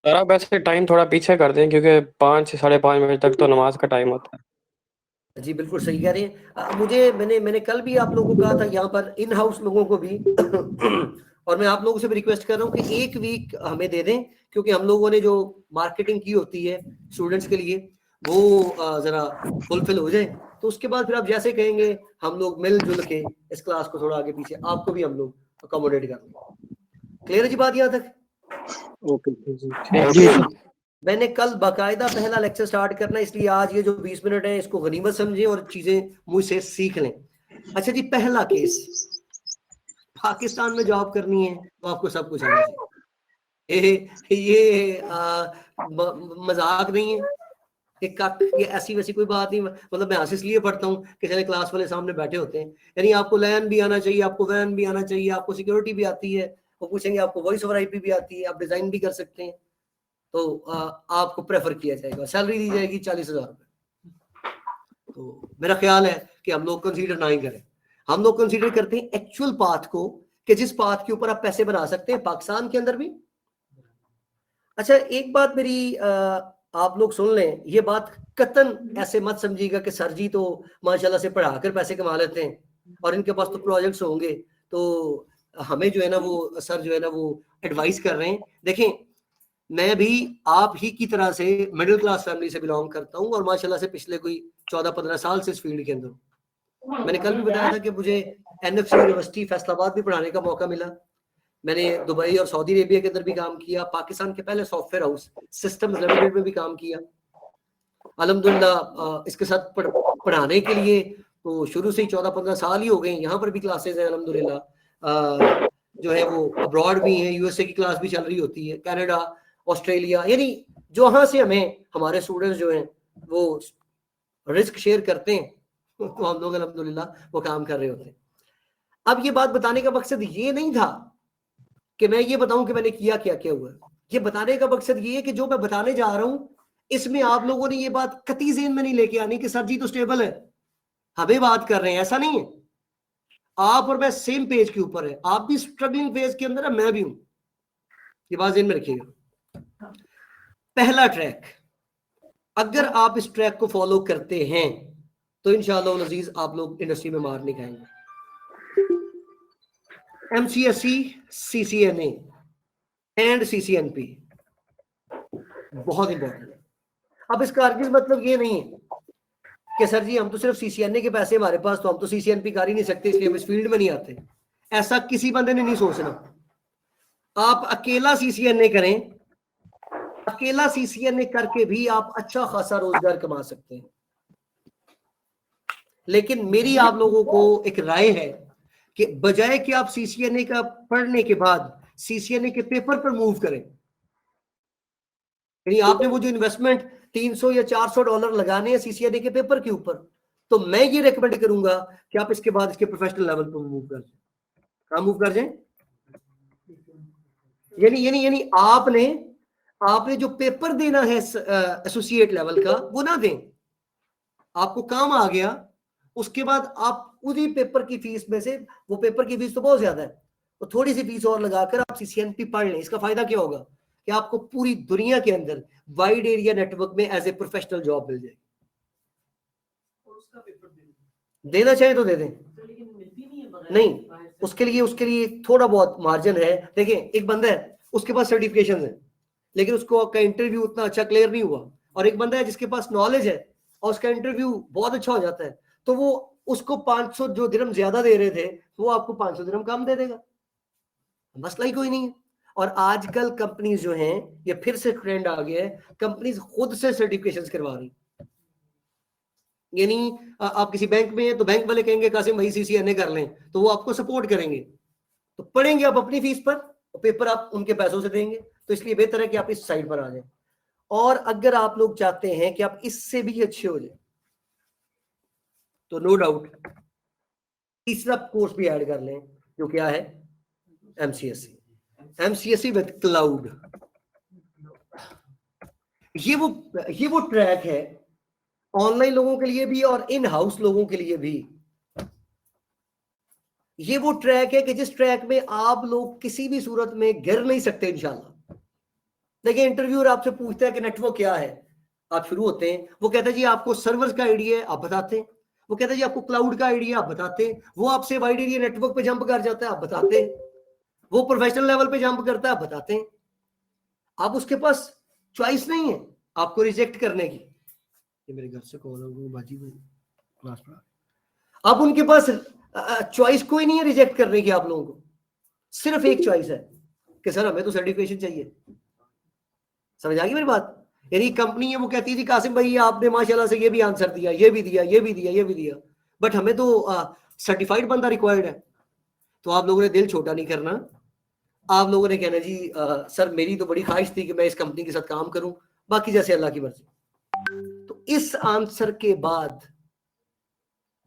सर वैसे टाइम थोड़ा पीछे कर दें क्योंकि 5 साढ़े 5 बजे तक तो नमाज का टाइम होता है। जी बिल्कुल सही कह रहे हैं। मुझे मैंने कल भी आप लोगों को कहा था यहाँ पर इन हाउस लोगों को भी और मैं आप लोगों से भी रिक्वेस्ट कर रहा हूँ कि एक वीक हमें दे दें, क्योंकि हम लोगों ने जो मार्केटिंग की होती है स्टूडेंट्स के लिए वो जरा फुलफिल हो जाए। तो उसके बाद फिर आप जैसे कहेंगे हम लोग मिलजुल के इस क्लास को थोड़ा आगे पीछे आपको भी हम लोग अकोमोडेट कर लेंगे। क्लियर है जी बात यहाँ तक? ओके जी। मैंने कल बाकायदा पहला लेक्चर स्टार्ट करना, इसलिए आज ये जो 20 मिनट है इसको गनीमत समझें और चीजें मुझसे सीख लें। अच्छा जी, पहला केस, पाकिस्तान में जॉब करनी है तो आपको सब कुछ आना चाहिए। ये मजाक नहीं है, ये ऐसी वैसी कोई बात नहीं। मतलब मैं हंस इसलिए पढ़ता हूँ कि चले क्लास वाले सामने बैठे होते हैं। यानी आपको लैन भी आना चाहिए, आपको वैन भी आना चाहिए, आपको सिक्योरिटी भी आती है, वो पूछेंगे आपको वॉइस ओवर IP भी आती है, आप डिजाइन भी कर सकते हैं, तो आपको प्रेफर किया जाएगा, सैलरी दी जाएगी 40,000 रुपए। तो मेरा ख्याल है कि हम लोग कंसीडर ना ही करें। हम लोग कंसीडर करते हैं एक्चुअल पाथ को, कि जिस पाथ के ऊपर आप पैसे बना सकते हैं पाकिस्तान के अंदर भी। अच्छा, एक बात मेरी आप लोग सुन लें, ये बात कतन ऐसे मत समझिएगा कि सर जी तो माशाल्लाह से पढ़ाकर पैसे कमा लेते हैं और इनके पास तो प्रोजेक्ट्स होंगे तो हमें जो है ना वो सर जो है ना वो एडवाइस कर रहे हैं। देखें, मैं भी आप ही की तरह से मिडिल क्लास फैमिली से बिलोंग करता हूं और माशाल्लाह से पिछले कोई 14-15 साल से इस फील्ड के अंदर। मैंने कल भी बताया था कि मुझे NFC यूनिवर्सिटी फैसलाबाद भी पढ़ाने का मौका मिला। मैंने दुबई और सऊदी अरेबिया के अंदर भी काम किया, पाकिस्तान के पहले सॉफ्टवेयर हाउस सिस्टम्स लिमिटेड में भी काम किया। अल्हम्दुलिल्लाह इसके साथ पढ़ाने के लिए तो शुरू से ही 14-15 साल ही हो गए। यहाँ पर भी क्लासेस हैं अल्हम्दुलिल्लाह, जो है वो अब्रॉड भी हैं, USA की क्लास भी चल रही होती है, कनाडा, ऑस्ट्रेलिया, यानी जहाँ से हमें हमारे स्टूडेंट्स जो हैं वो रिस्क शेयर करते हैं तो हम लोग अल्हम्दुलिल्लाह वो काम कर रहे होते हैं। अब ये बात बताने का मकसद ये नहीं था कि मैं ये बताऊं कि मैंने किया क्या क्या हुआ। ये बताने का मकसद ये है कि जो मैं बताने जा रहा हूं इसमें आप लोगों ने ये बात कतई ज़हन में नहीं लेके आनी कि सर जी तो स्टेबल है, हमें बात कर रहे हैं, ऐसा नहीं है। आप और मैं सेम पेज के ऊपर है, आप भी स्ट्रगलिंग फेज के अंदर है, मैं भी हूं, ये बात ध्यान में रखिएगा। पहला ट्रैक, अगर आप इस ट्रैक को फॉलो करते हैं तो इंशाअल्लाह नजीज आप लोग इंडस्ट्री में मार नहीं खाएंगे। MCSE, CCNA एंड CCNP बहुत इंपॉर्टेंट है। अब इसका अर्गिज मतलब ये नहीं है कि सर जी हम तो सिर्फ CCNA के पैसे हमारे पास, तो हम तो CCNP कर ही नहीं सकते इसलिए हम इस फील्ड में नहीं आते। ऐसा किसी बंदे ने नहीं सोचना। आप अकेला CCNA करें, अकेला CCNA करके भी आप अच्छा खासा रोजगार कमा सकते हैं। लेकिन मेरी आप लोगों को एक राय है कि बजाय कि आप CCNA का पढ़ने के बाद CCNA के पेपर पर मूव करें, यानी आपने वो जो इन्वेस्टमेंट 300 या 400 डॉलर लगाने हैं CCNA के पेपर के ऊपर, तो मैं ये रेकमेंड करूंगा कि आप इसके बाद इसके प्रोफेशनल लेवल पर मूव कर जाए। कहां मूव कर जाए? यानी आपने जो पेपर देना है एसोसिएट लेवल का वो ना दें, आपको काम आ गया, उसके बाद आप उसी पेपर की फीस में से, वो पेपर की फीस तो बहुत ज्यादा है, तो थोड़ी सी फीस और लगाकर आप CCNP पढ़ लें। इसका फायदा क्या होगा कि आपको पूरी दुनिया के अंदर वाइड एरिया नेटवर्क में एज ए प्रोफेशनल जॉब मिल जाएगी। देना चाहे तो दे दें, नहीं उसके लिए थोड़ा बहुत मार्जिन है। देखिए एक बंदा है उसके पास सर्टिफिकेशन है लेकिन उसको का इंटरव्यू उतना अच्छा क्लियर नहीं हुआ, और एक बंदा है जिसके पास नॉलेज है और उसका इंटरव्यू बहुत अच्छा हो जाता है, तो वो उसको 500 जो दिरहम ज्यादा दे रहे थे वो आपको 500 दिरहम कम दे देगा, मसला ही कोई नहीं है। और आजकल कंपनीज जो हैं, ये फिर से ट्रेंड आ गया है, कंपनीज खुद से सर्टिफिकेशंस करवा रही। यानी आप किसी बैंक में हैं तो बैंक वाले कहेंगे कासिम भाई CCNA कर लें, तो वो आपको सपोर्ट करेंगे, तो पढ़ेंगे आप अपनी फीस पर, पेपर आप उनके पैसों से देंगे। तो इसलिए बेहतर है कि आप इस साइड पर आ जाएं। और अगर आप लोग चाहते हैं कि आप इससे भी अच्छे हो जाए तो नो डाउट तीसरा कोर्स भी ऐड कर लें, जो क्या है MCSE विद क्लाउड। ये वो ट्रैक है ऑनलाइन लोगों के लिए भी और इन हाउस लोगों के लिए भी। ये वो ट्रैक है कि जिस ट्रैक में आप लोग किसी भी सूरत में गिर नहीं सकते इंशाल्लाह। देखिए इंटरव्यूअर आपसे पूछता है कि नेटवर्क क्या है, आप शुरू होते हैं, वो कहता है जी आपको सर्वर्स का आइडिया है, आप बताते हैं। वो कहता है जी आपको क्लाउड का आइडिया, आप बताते हैं। वो आपसे वाइड एरिया नेटवर्क पे जंप कर जाता है, आप बताते हैं। वो प्रोफेशनल लेवल पे जंप करता है, आप बताते हैं। आप उसके पास चॉइस नहीं है आपको रिजेक्ट करने की। ये मेरे घर से कॉल हो बाजी में क्लास पढ़ा, अब उनके पास चॉइस कोई नहीं है रिजेक्ट करने की। आप लोगों को सिर्फ एक चॉइस है कि सर हमें तो सर्टिफिकेशन चाहिए। समझ आ गई मेरी बात? यानी कंपनी है वो कहती थी कासिम भाई आपने माशाल्लाह से ये भी आंसर दिया, ये भी दिया, ये भी दिया, ये भी दिया, बट हमें तो सर्टिफाइड बंदा रिक्वायर्ड है। तो आप लोगों ने दिल छोटा नहीं करना, आप लोगों ने कहना जी सर मेरी तो बड़ी ख्वाहिश थी कि मैं इस कंपनी के साथ काम करूं, बाकी जैसे अल्लाह की मर्जी। तो इस आंसर के बाद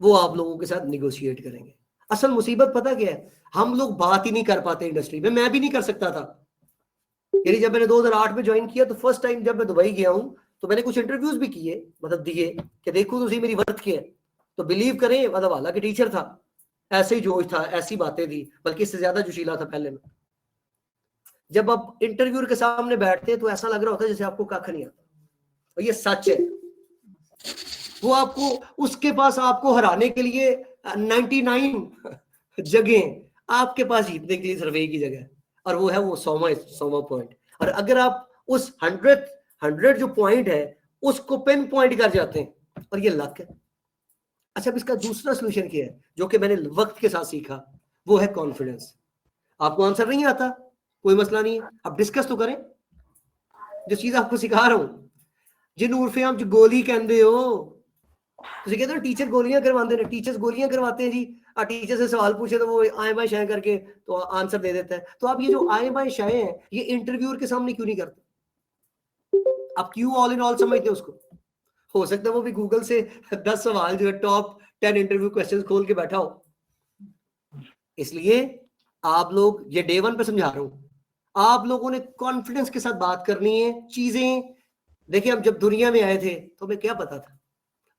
वो आप लोगों के साथ निगोशिएट करेंगे। असल मुसीबत पता क्या है, हम लोग बात ही नहीं कर पाते इंडस्ट्री में। मैं भी नहीं कर सकता था। यानी जब मैंने 2008 में ज्वाइन किया तो फर्स्ट टाइम जब मैं दुबई गया हूं तो मैंने कुछ इंटरव्यूज भी किए, मतलब दिए कि देखो तुसी मेरी वर्थ क्या है। तो बिलीव करें, मतलब हालांकि टीचर था, ऐसे ही जोश था, ऐसी बातें थी, बल्कि इससे ज्यादा जोशीला था पहले में। जब आप इंटरव्यूअर के सामने बैठते तो ऐसा लग रहा होता है जैसे आपको कख नहीं आता, और ये सच है। वो आपको उसके पास आपको हराने के लिए 99 जगह, आपके पास जीतने के लिए सिर्फ एक ही जगह है, और वो है वो 100वां पॉइंट। और अगर आप उस 100 जो पॉइंट है उसको पिन पॉइंट कर जाते हैं, और ये लक है। अच्छा, अब इसका दूसरा सोल्यूशन क्या है जो कि मैंने वक्त के साथ सीखा, वो है कॉन्फिडेंस। आपको आंसर नहीं आता, कोई मसला नहीं है, आप डिस्कस तो करें। जो चीज आपको सिखा रहा हूं, जिन उर्फे आप जो गोली कहते हो, तो कहते हो टीचर गोलियां करवाते हैं, टीचर्स गोलियां करवाते हैं जी। टीचर से सवाल पूछे तो वो आए बाय शाये करके तो आंसर दे देता है। तो आप ये जो आए बाय शाये हैं, ये इंटरव्यूअर के सामने क्यों नहीं करते? आप क्यों ऑल इन ऑल समझते हो उसको? हो सकता है वो भी गूगल से 10 सवाल जो है टॉप 10 इंटरव्यू क्वेश्चन खोल के बैठा हो। इसलिए आप लोग, ये डे 1 पे समझा रहा हूं, आप लोगों ने कॉन्फिडेंस के साथ बात करनी है। चीजें देखिए, हम जब दुनिया में आए थे तो हमें क्या पता था।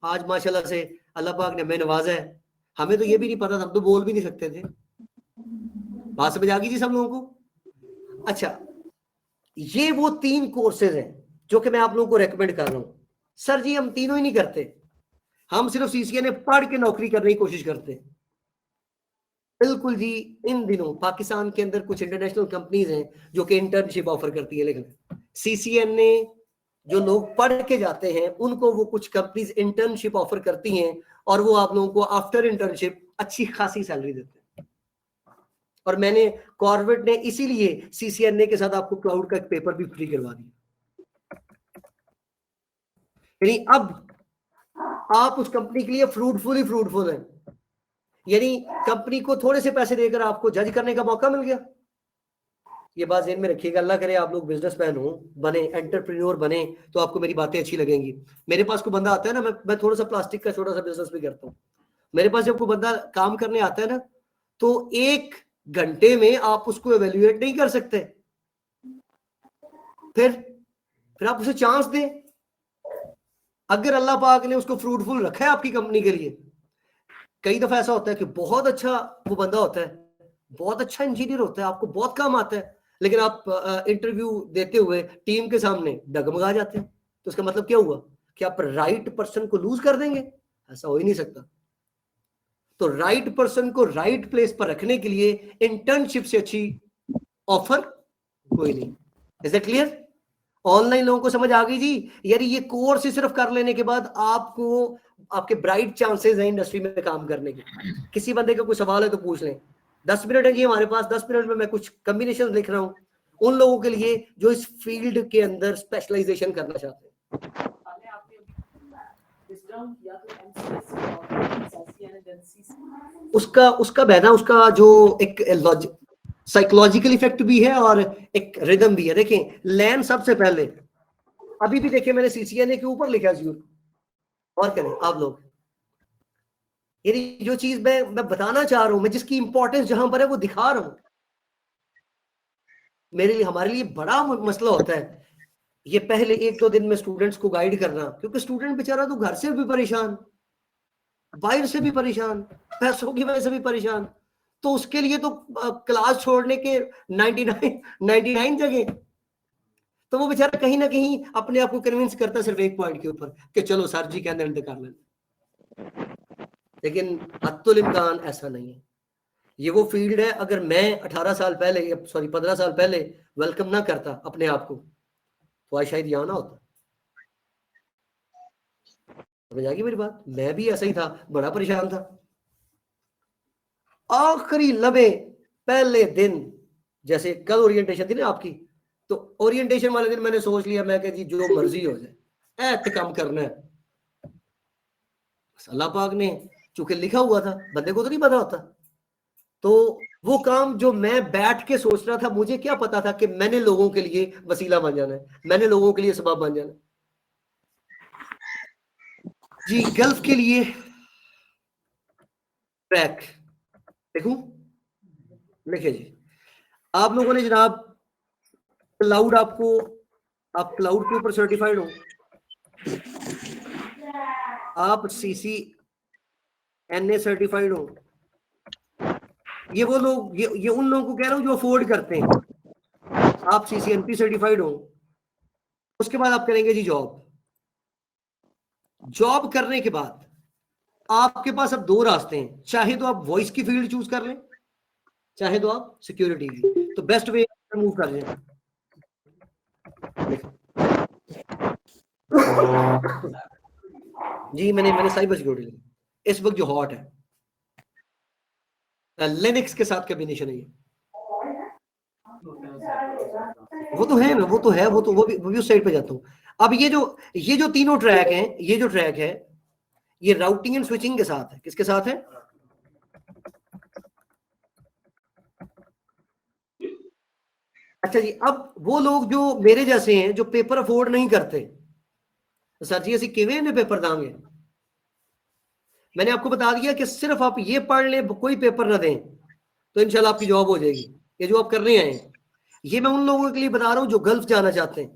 आज माशाल्लाह से अल्लाह पाक ने हमें नवाजा है, हमें तो ये भी नहीं पता था, हम तो बोल भी नहीं सकते थे। बात समझ आ गई जी सब लोगों को? अच्छा, ये वो 3 कोर्सेज हैं जो कि मैं आप लोगों को रेकमेंड कर रहा हूं। सर जी हम तीनों ही नहीं करते, हम सिर्फ CCNA पढ़ के नौकरी करने की कोशिश करते हैं। बिल्कुल जी, इन दिनों पाकिस्तान के अंदर कुछ इंटरनेशनल कंपनीज हैं जो कि इंटर्नशिप ऑफर करती है, लेकिन CCNA जो लोग पढ़ के जाते हैं उनको वो कुछ कंपनीज इंटर्नशिप ऑफर करती हैं और वो आप लोगों को आफ्टर इंटर्नशिप अच्छी खासी सैलरी देते हैं। और मैंने कॉर्बेट ने इसीलिए CCNA के साथ आपको क्लाउड का एक पेपर भी फ्री करवा दिया। यानी अब आप उस कंपनी के लिए फ्रूटफुल है, यानी कंपनी को थोड़े से पैसे देकर आपको जज करने का मौका मिल गया। ये बात ध्यान में रखिएगा। अल्लाह करे आप लोग बिजनेसमैन हो, बने, एंटरप्रेन्योर बने, तो आपको मेरी बातें अच्छी लगेंगी। मेरे पास कोई बंदा आता है ना, मैं थोड़ा सा प्लास्टिक का छोटा सा बिजनेस भी करता हूँ। मेरे पास जब कोई बंदा काम करने आता है ना, तो 1 घंटे में आप उसको एवेल्युएट नहीं कर सकते, फिर आप उसे चांस दें। अगर अल्लाह पाक ने उसको फ्रूटफुल रखा है आपकी कंपनी के लिए, कई दफा ऐसा होता है कि बहुत अच्छा वो बंदा होता है, बहुत अच्छा इंजीनियर होता है, आपको बहुत काम आता है, लेकिन आप इंटरव्यू देते हुए टीम के सामने डगमगा जाते हैं, तो उसका मतलब क्या हुआ कि आप राइट पर्सन को लूज कर देंगे? ऐसा हो ही नहीं सकता। तो राइट पर्सन को राइट प्लेस पर रखने के लिए इंटर्नशिप से अच्छी ऑफर कोई नहीं। Is that clear? ऑनलाइन लोगों को समझ आ गई जी? यानी ये कोर्स सिर्फ कर लेने के बाद आपको आपके ब्राइट चांसेस हैं इंडस्ट्री में काम करने के। किसी बंदे का कोई सवाल है तो पूछ लें। 10 मिनट है जी हमारे पास, 10 मिनट में मैं कुछ कॉम्बिनेशन लिख रहा हूँ उन लोगों के लिए जो इस फील्ड के अंदर स्पेशलाइजेशन करना चाहते हैं। उसका बहना, उसका जो एक साइकोलॉजिकल इफेक्ट भी है और एक रिदम भी है। देखें, लैन सबसे पहले, अभी भी देखिए मैंने CCNA के ऊपर लिखा है, और करें आप लोग, यानी जो चीज मैं बताना चाह रहा हूं, मैं जिसकी इंपॉर्टेंस जहां पर है वो दिखा रहा हूं। मेरे लिए, हमारे लिए बड़ा मसला होता है ये पहले 1-2 दिन में स्टूडेंट्स को गाइड करना, क्योंकि स्टूडेंट बेचारा तो घर से भी परेशान, बाहर से भी परेशान, पैसों की वजह से भी परेशान, तो उसके लिए तो क्लास छोड़ने के 99 जगह, तो वो बेचारा कहीं ना कहीं अपने आप को कन्विंस करता सिर्फ एक पॉइंट के ऊपर कि चलो सर जी कहते हैं कर लेंगे। लेकिन अत्तुल इम्कान ऐसा नहीं है। ये वो फील्ड है, अगर मैं 18 साल पहले, सॉरी 15 साल पहले वेलकम ना करता अपने आप को, तो आज शायद यहाँ ना होता। समझ आ गई मेरी बात? मैं भी ऐसा ही था, बड़ा परेशान था। आखिरी लबे पहले दिन, जैसे कल ओरिएंटेशन थी ना आपकी, तो ओरिएंटेशन वाले दिन मैंने सोच लिया, मैं जी जो मर्जी हो जाए, ऐसे काम करना है। अल्लाह पाक ने चूंकि लिखा हुआ था, बंदे को तो नहीं पता होता, तो वो काम जो मैं बैठ के सोच रहा था, मुझे क्या पता था कि मैंने लोगों के लिए वसीला बन जाना है, मैंने लोगों के लिए सबब बन जाना है। जी गल्फ के लिए ट्रैक देखूं, लिखे जी आप लोगों ने जनाब क्लाउड, आप क्लाउड के ऊपर सर्टिफाइड हो, आप CCNA सर्टिफाइड हो। ये वो लोग, ये उन लोगों को कह रहा हूं जो अफोर्ड करते हैं। आप CCNP सर्टिफाइड हो, उसके बाद आप करेंगे जी जॉब करने के बाद आपके पास अब 2 रास्ते हैं, चाहे तो आप वॉइस की फील्ड चूज कर लें, चाहे तो आप सिक्योरिटी की। तो बेस्ट वे मूव कर लें। जी मैंने साइबर सिक्योरिटी ली, इस वक्त जो हॉट है, लिनक्स के साथ कॉम्बिनेशन है ये। वो तो है ना, वो भी उस साइड पे जाता हूं। अब ये जो तीनों ट्रैक हैं, ये जो ट्रैक है ये राउटिंग एंड स्विचिंग के साथ है। किसके साथ है? अच्छा जी, अब वो लोग जो मेरे जैसे हैं जो पेपर अफोर्ड नहीं करते, तो सर जी ऐसी किवें ने पेपर दांगे, मैंने आपको बता दिया कि सिर्फ आप ये पढ़ लें, कोई पेपर ना दें, तो इंशाल्लाह आपकी जॉब हो जाएगी। ये जो आप कर रहे हैं, ये मैं उन लोगों के लिए बता रहा हूं जो गल्फ जाना चाहते हैं।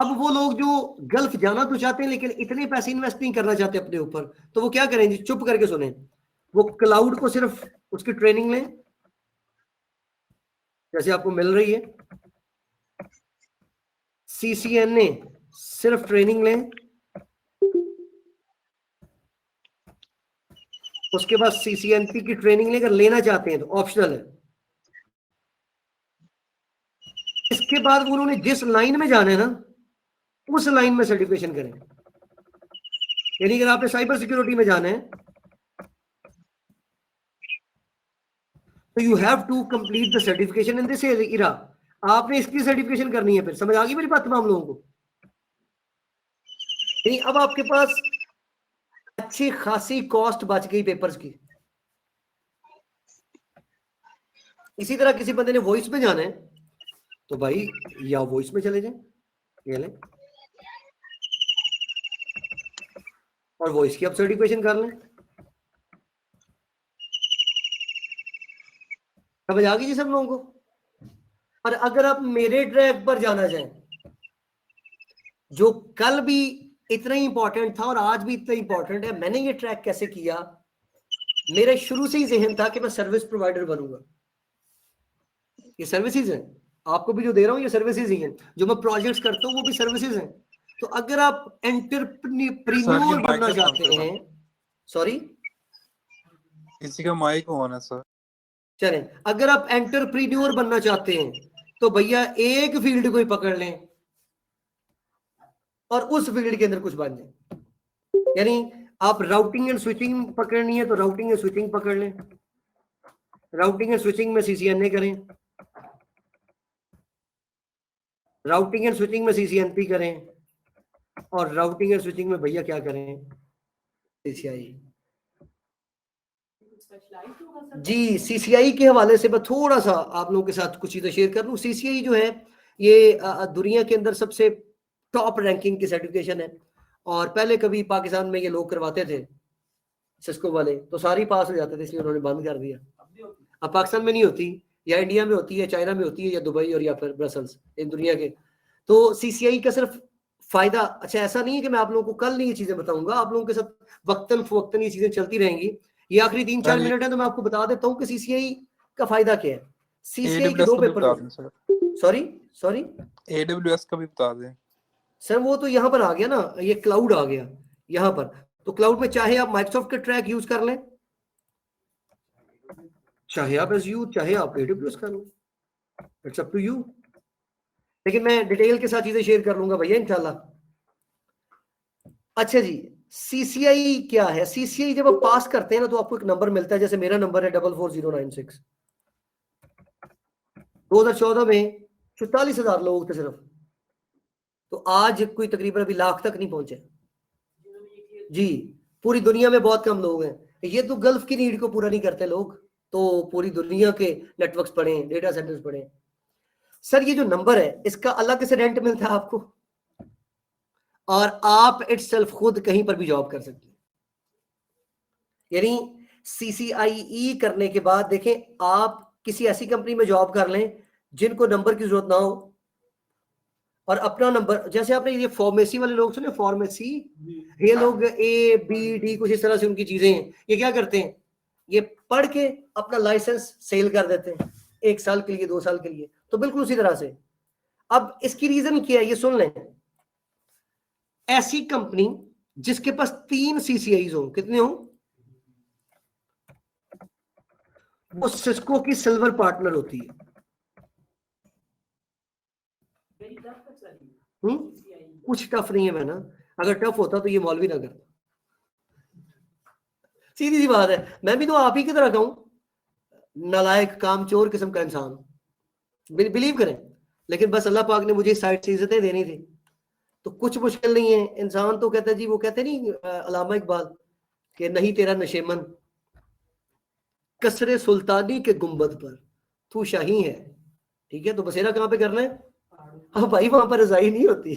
अब वो लोग जो गल्फ जाना तो चाहते हैं लेकिन इतने पैसे इन्वेस्ट नहीं करना चाहते अपने ऊपर, तो वो क्या करें जी, चुप करके सुने, वो क्लाउड को सिर्फ उसकी ट्रेनिंग लें जैसे आपको मिल रही है, CCNA सिर्फ ट्रेनिंग लें, उसके बाद CCNP की ट्रेनिंग लेकर लेना चाहते हैं तो ऑप्शनल है। इसके बाद वो उन्होंने जिस लाइन में जाना है ना उस लाइन में सर्टिफिकेशन करें। यानी अगर आपने साइबर सिक्योरिटी में जाना है तो you have to complete the certification in this era, आपने इसकी सर्टिफिकेशन करनी है। फिर समझ आ गई मेरी बात तमाम लोगों को? यानी अब आपके पास अच्छी खासी कॉस्ट बच गई पेपर्स की। इसी तरह किसी बंदे ने वॉइस में जाना है तो भाई या वॉइस में चले जाए, ये लें और वॉइस की आप सर्टिफिकेशन कर लें। समझ आ गई जी सब लोगों को? और अगर आप मेरे ट्रैक पर जाना चाहें जो कल भी इतना ही इंपॉर्टेंट था और आज भी इतना इंपॉर्टेंट है, मैंने ये ट्रैक कैसे किया, मेरे शुरू से ही जहन था कि मैं सर्विस प्रोवाइडर बनूंगा। ये सर्विसेज हैं, आपको भी जो दे रहा हूं ये सर्विसेज ही हैं, जो मैं प्रोजेक्ट्स करता हूं वो भी सर्विसेज हैं। तो अगर आप एंटरप्रेन्योर बनना चाहते हैं, सॉरी किसी का माइक ऑन है सर। चलें, अगर आप एंटरप्रेन्योर बनना चाहते हैं तो भैया एक फील्ड को ही पकड़ लें और उस फील्ड के अंदर कुछ बन जाए। यानी आप राउटिंग एंड स्विचिंग पकड़नी है तो राउटिंग एंड स्विचिंग पकड़ लें, राउटिंग एंड स्विचिंग में CCNA करें, राउटिंग एंड स्विचिंग में CCNP करें, और राउटिंग एंड स्विचिंग में भैया क्या करें, CCI। जी, CCI के हवाले से मैं थोड़ा सा आप लोगों के साथ कुछ चीजें शेयर कर लूं। CCI जो है ये दुनिया के अंदर सबसे टॉप रैंकिंग की सर्टिफिकेशन है, और पहले कभी पाकिस्तान में ये लोग करवाते थे सिस्को वाले तो सारी पास हो जाते थे, इसलिए उन्होंने बंद कर दिया। अब पाकिस्तान में नहीं होती, या इंडिया में होती है, चाइना में होती है, या दुबई और या फिर ब्रसल्स, इन दुनिया के। तो CCI का सिर्फ फायदा, अच्छा ऐसा नहीं है कि मैं आप लोगों को कल नहीं ये चीजें बताऊंगा, आप लोगों के साथ वक्तन फवक्तन ये चीजें चलती रहेंगी। ये आखिरी 3-4 मिनट है तो मैं आपको बता देता हूँ कि CCI का फायदा क्या है। CCI के 2 पेपर, सॉरी AWS का भी बता दें सर। वो तो यहाँ पर आ गया ना, ये क्लाउड आ गया यहाँ पर। तो क्लाउड में चाहे आप माइक्रोसॉफ्ट के ट्रैक यूज कर लें, चाहे आप Azure, चाहे आप AWS कर लें, इट्स अप टू यू। लेकिन मैं डिटेल के साथ चीजें शेयर कर लूंगा भैया इंशाल्लाह। अच्छा जी, CCI क्या है? CCI जब आप पास करते हैं ना तो आपको एक नंबर मिलता है, जैसे मेरा नंबर है 44096। 2014 में 44,000 लोग थे सिर्फ, तो आज कोई तकरीबन अभी लाख तक नहीं पहुंचे जी। पूरी दुनिया में बहुत कम लोग हैं। ये तो गल्फ की नीड को पूरा नहीं करते लोग, तो पूरी दुनिया के नेटवर्क्स पढ़े, डेटा सेंटर्स पढ़े। सर ये जो नंबर है इसका अलग से रेंट मिलता है आपको, और आप इटसेल्फ खुद कहीं पर भी जॉब कर सकते हैं। यानी CCIE करने के बाद देखें, आप किसी ऐसी कंपनी में जॉब कर लें जिनको नंबर की जरूरत ना हो, और अपना नंबर, जैसे आपने ये फार्मेसी वाले लोग सुने, फार्मेसी, ये लोग ABD कुछ इस तरह से उनकी चीजें हैं। ये क्या करते हैं, ये पढ़ के अपना लाइसेंस सेल कर देते हैं 1 साल के लिए, 2 साल के लिए। तो बिल्कुल उसी तरह से। अब इसकी रीजन क्या है ये सुन लें। ऐसी कंपनी जिसके पास 3 CCIs हो, कितने हो, वो सिस्को की सिल्वर पार्टनर होती है। कुछ टफ नहीं है मैं ना, अगर टफ होता तो ये मौलवी ना करता। सीधी सी बात है, मैं भी तो आप ही की तरह कहूं, नालायक कामचोर किस्म का इंसान, बिलीव करें। लेकिन बस अल्लाह पाक ने मुझे साइड से इज्जतें देनी थी, तो कुछ मुश्किल नहीं है। इंसान तो कहता है जी, वो कहते नहीं अल्लामा इकबाल कि नहीं तेरा नशेमन कसरे सुल्तानी के गुंबद पर तू शाही है। ठीक है, तो बसेरा कहाँ पे करना है? हाँ भाई, वहां पर रजाई नहीं होती,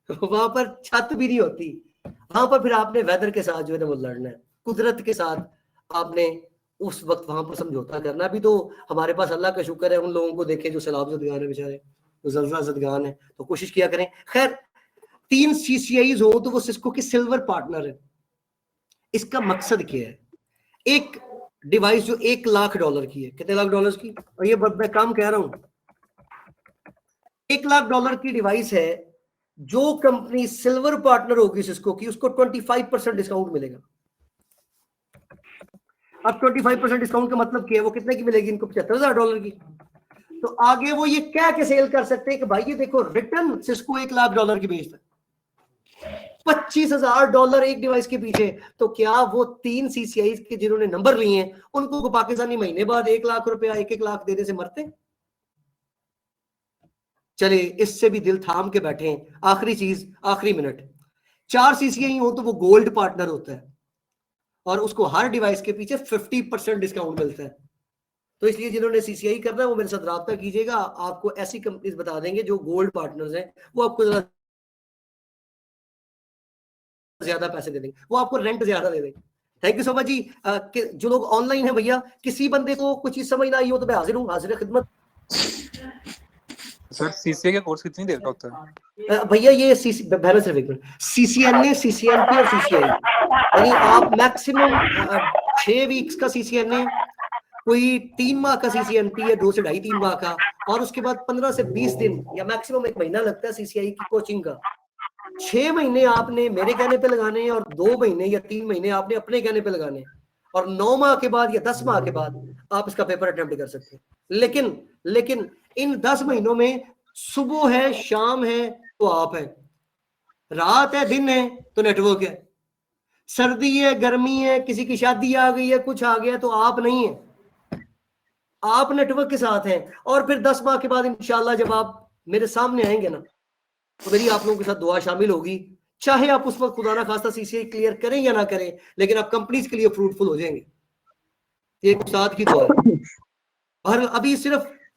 वहां पर छत भी नहीं होती, वहां पर फिर आपने वेदर के साथ जो है ना वो लड़ना है, कुदरत के साथ आपने उस वक्त वहां पर समझौता करना। अभी तो हमारे पास अल्लाह का शुक्र है, उन लोगों को देखें जो सैलाब ज़दगान है बेचारे, तो जल्जा जदगान है, तो कोशिश किया करें। खैर 3 CCIs हो तो वो सिस्को के सिल्वर पार्टनर है। इसका मकसद क्या है? एक डिवाइस जो $1 लाख की है, कितने $1 की, और ये मैं काम कह रहा हूं, $1 लाख की डिवाइस है। जो कंपनी सिल्वर पार्टनर होगी सिस्को की, उसको 25% डिस्काउंट मिलेगा। अब 25% डिस्काउंट का मतलब क्या है? वो कितने की मिलेगी इनको? $75,000 की। तो आगे वो ये क्या के सेल कर सकते हैं कि भाई ये देखो रिटर्न सिस्को $1 लाख की बेचता है, $25,000 एक डिवाइस के पीछे। तो क्या वो 3 CCIs के जिन्होंने नंबर लिए हैं उनको पाकिस्तानी महीने बाद $1 लाख रुपया 1-1 लाख देने से मरते? चले इससे भी दिल थाम के बैठे हैं। आखिरी चीज, आखिरी मिनट, 4 CCI हो तो वो गोल्ड पार्टनर होता है और उसको हर डिवाइस के पीछे 50% डिस्काउंट मिलता है। तो इसलिए जिन्होंने CCI करना है वो मेरे साथ राब्ता कीजिएगा। आपको ऐसी कंपनीज बता देंगे जो गोल्ड पार्टनर्स हैं, वो आपको ज्यादा पैसे दे देंगे, वो आपको रेंट ज्यादा दे देंगे। थैंक यू सो मच जी। जो लोग ऑनलाइन है भैया, किसी बंदे को कुछ चीज समझ ना आई हो तो मैं हाजिर हूँ, हाजिर खिदमत। सर सीसीए का कोर्स कितनी देर का होता है? भैया ये CCNA, CCNP और CCI, यानी आप मैक्सिमम 6 वीक्स का CCNA, कोई 3 माह का CCNP है, 2 से 2.5-3 माह का, और उसके बाद 15 से 20 दिन या मैक्सिमम 1 महीना लगता है CCI की कोचिंग का। 6 महीने आपने मेरे कहने पे लगाने हैं और 2 महीने या 3 महीने आपने अपने कहने पे लगाने हैं, और 9 माह के बाद या 10 माह के बाद आप इसका पेपर अटेम्प्ट कर सकते हैं। लेकिन इन 10 महीनों में सुबह है, शाम है तो आप है, रात है, दिन है तो नेटवर्क है, सर्दी है, गर्मी है, किसी की शादी आ गई है, कुछ आ गया तो आप नहीं है, आप नेटवर्क के साथ हैं। और फिर 10 माह के बाद इंशाल्लाह जब आप मेरे सामने आएंगे ना, तो मेरी आप लोगों के साथ दुआ शामिल होगी। चाहे आप उस वक्त खुदा ना खास्ता CCI क्लियर करें या ना करें, लेकिन आप कंपनीज के लिए फ्रूटफुल हो जाएंगे। ये एक उस्ताद की दुआ है। और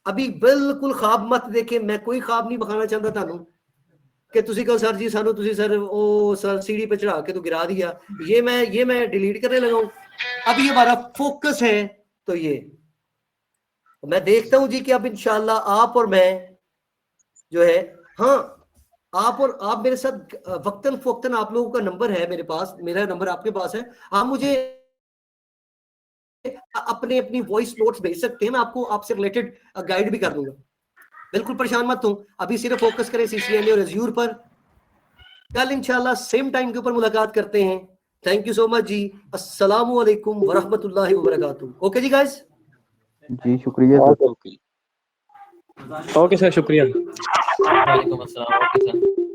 अभी बिल्कुल ख्वाब मत देखे, मैं कोई ख्वाब नहीं बखाना चाहता थानू कि तुसी कहो सर जी सानू तुसी सर ओ सर सीढ़ी पे चढ़ा के तो गिरा दिया, ये मैं डिलीट करने लगा हूं। अभी हमारा फोकस है तो ये मैं देखता हूं जी कि अब इंशाल्लाह आप और मैं जो है, हाँ आप मेरे साथ वक्तन फोक्तन, आप लोगों का नंबर है मेरे पास, मेरा नंबर आपके पास है, आप मुझे अपनी वॉइस नोट्स भेज सकते हैं, मैं आपको आपसे रिलेटेड गाइड भी कर दूंगा। बिल्कुल परेशान मत हो, अभी सिर्फ फोकस करें CCNA और एज्यूर पर। कल इंशाल्लाह सेम टाइम के ऊपर मुलाकात करते हैं। थैंक यू सो मच जी। अस्सलामु अलैकुम व रहमतुल्लाहि व बरकातुहू। ओके जी गाइस, जी शुक्रिया सर। ओके सर, शुक्रिया। वालेकुम अस्सलाम। Okay sir.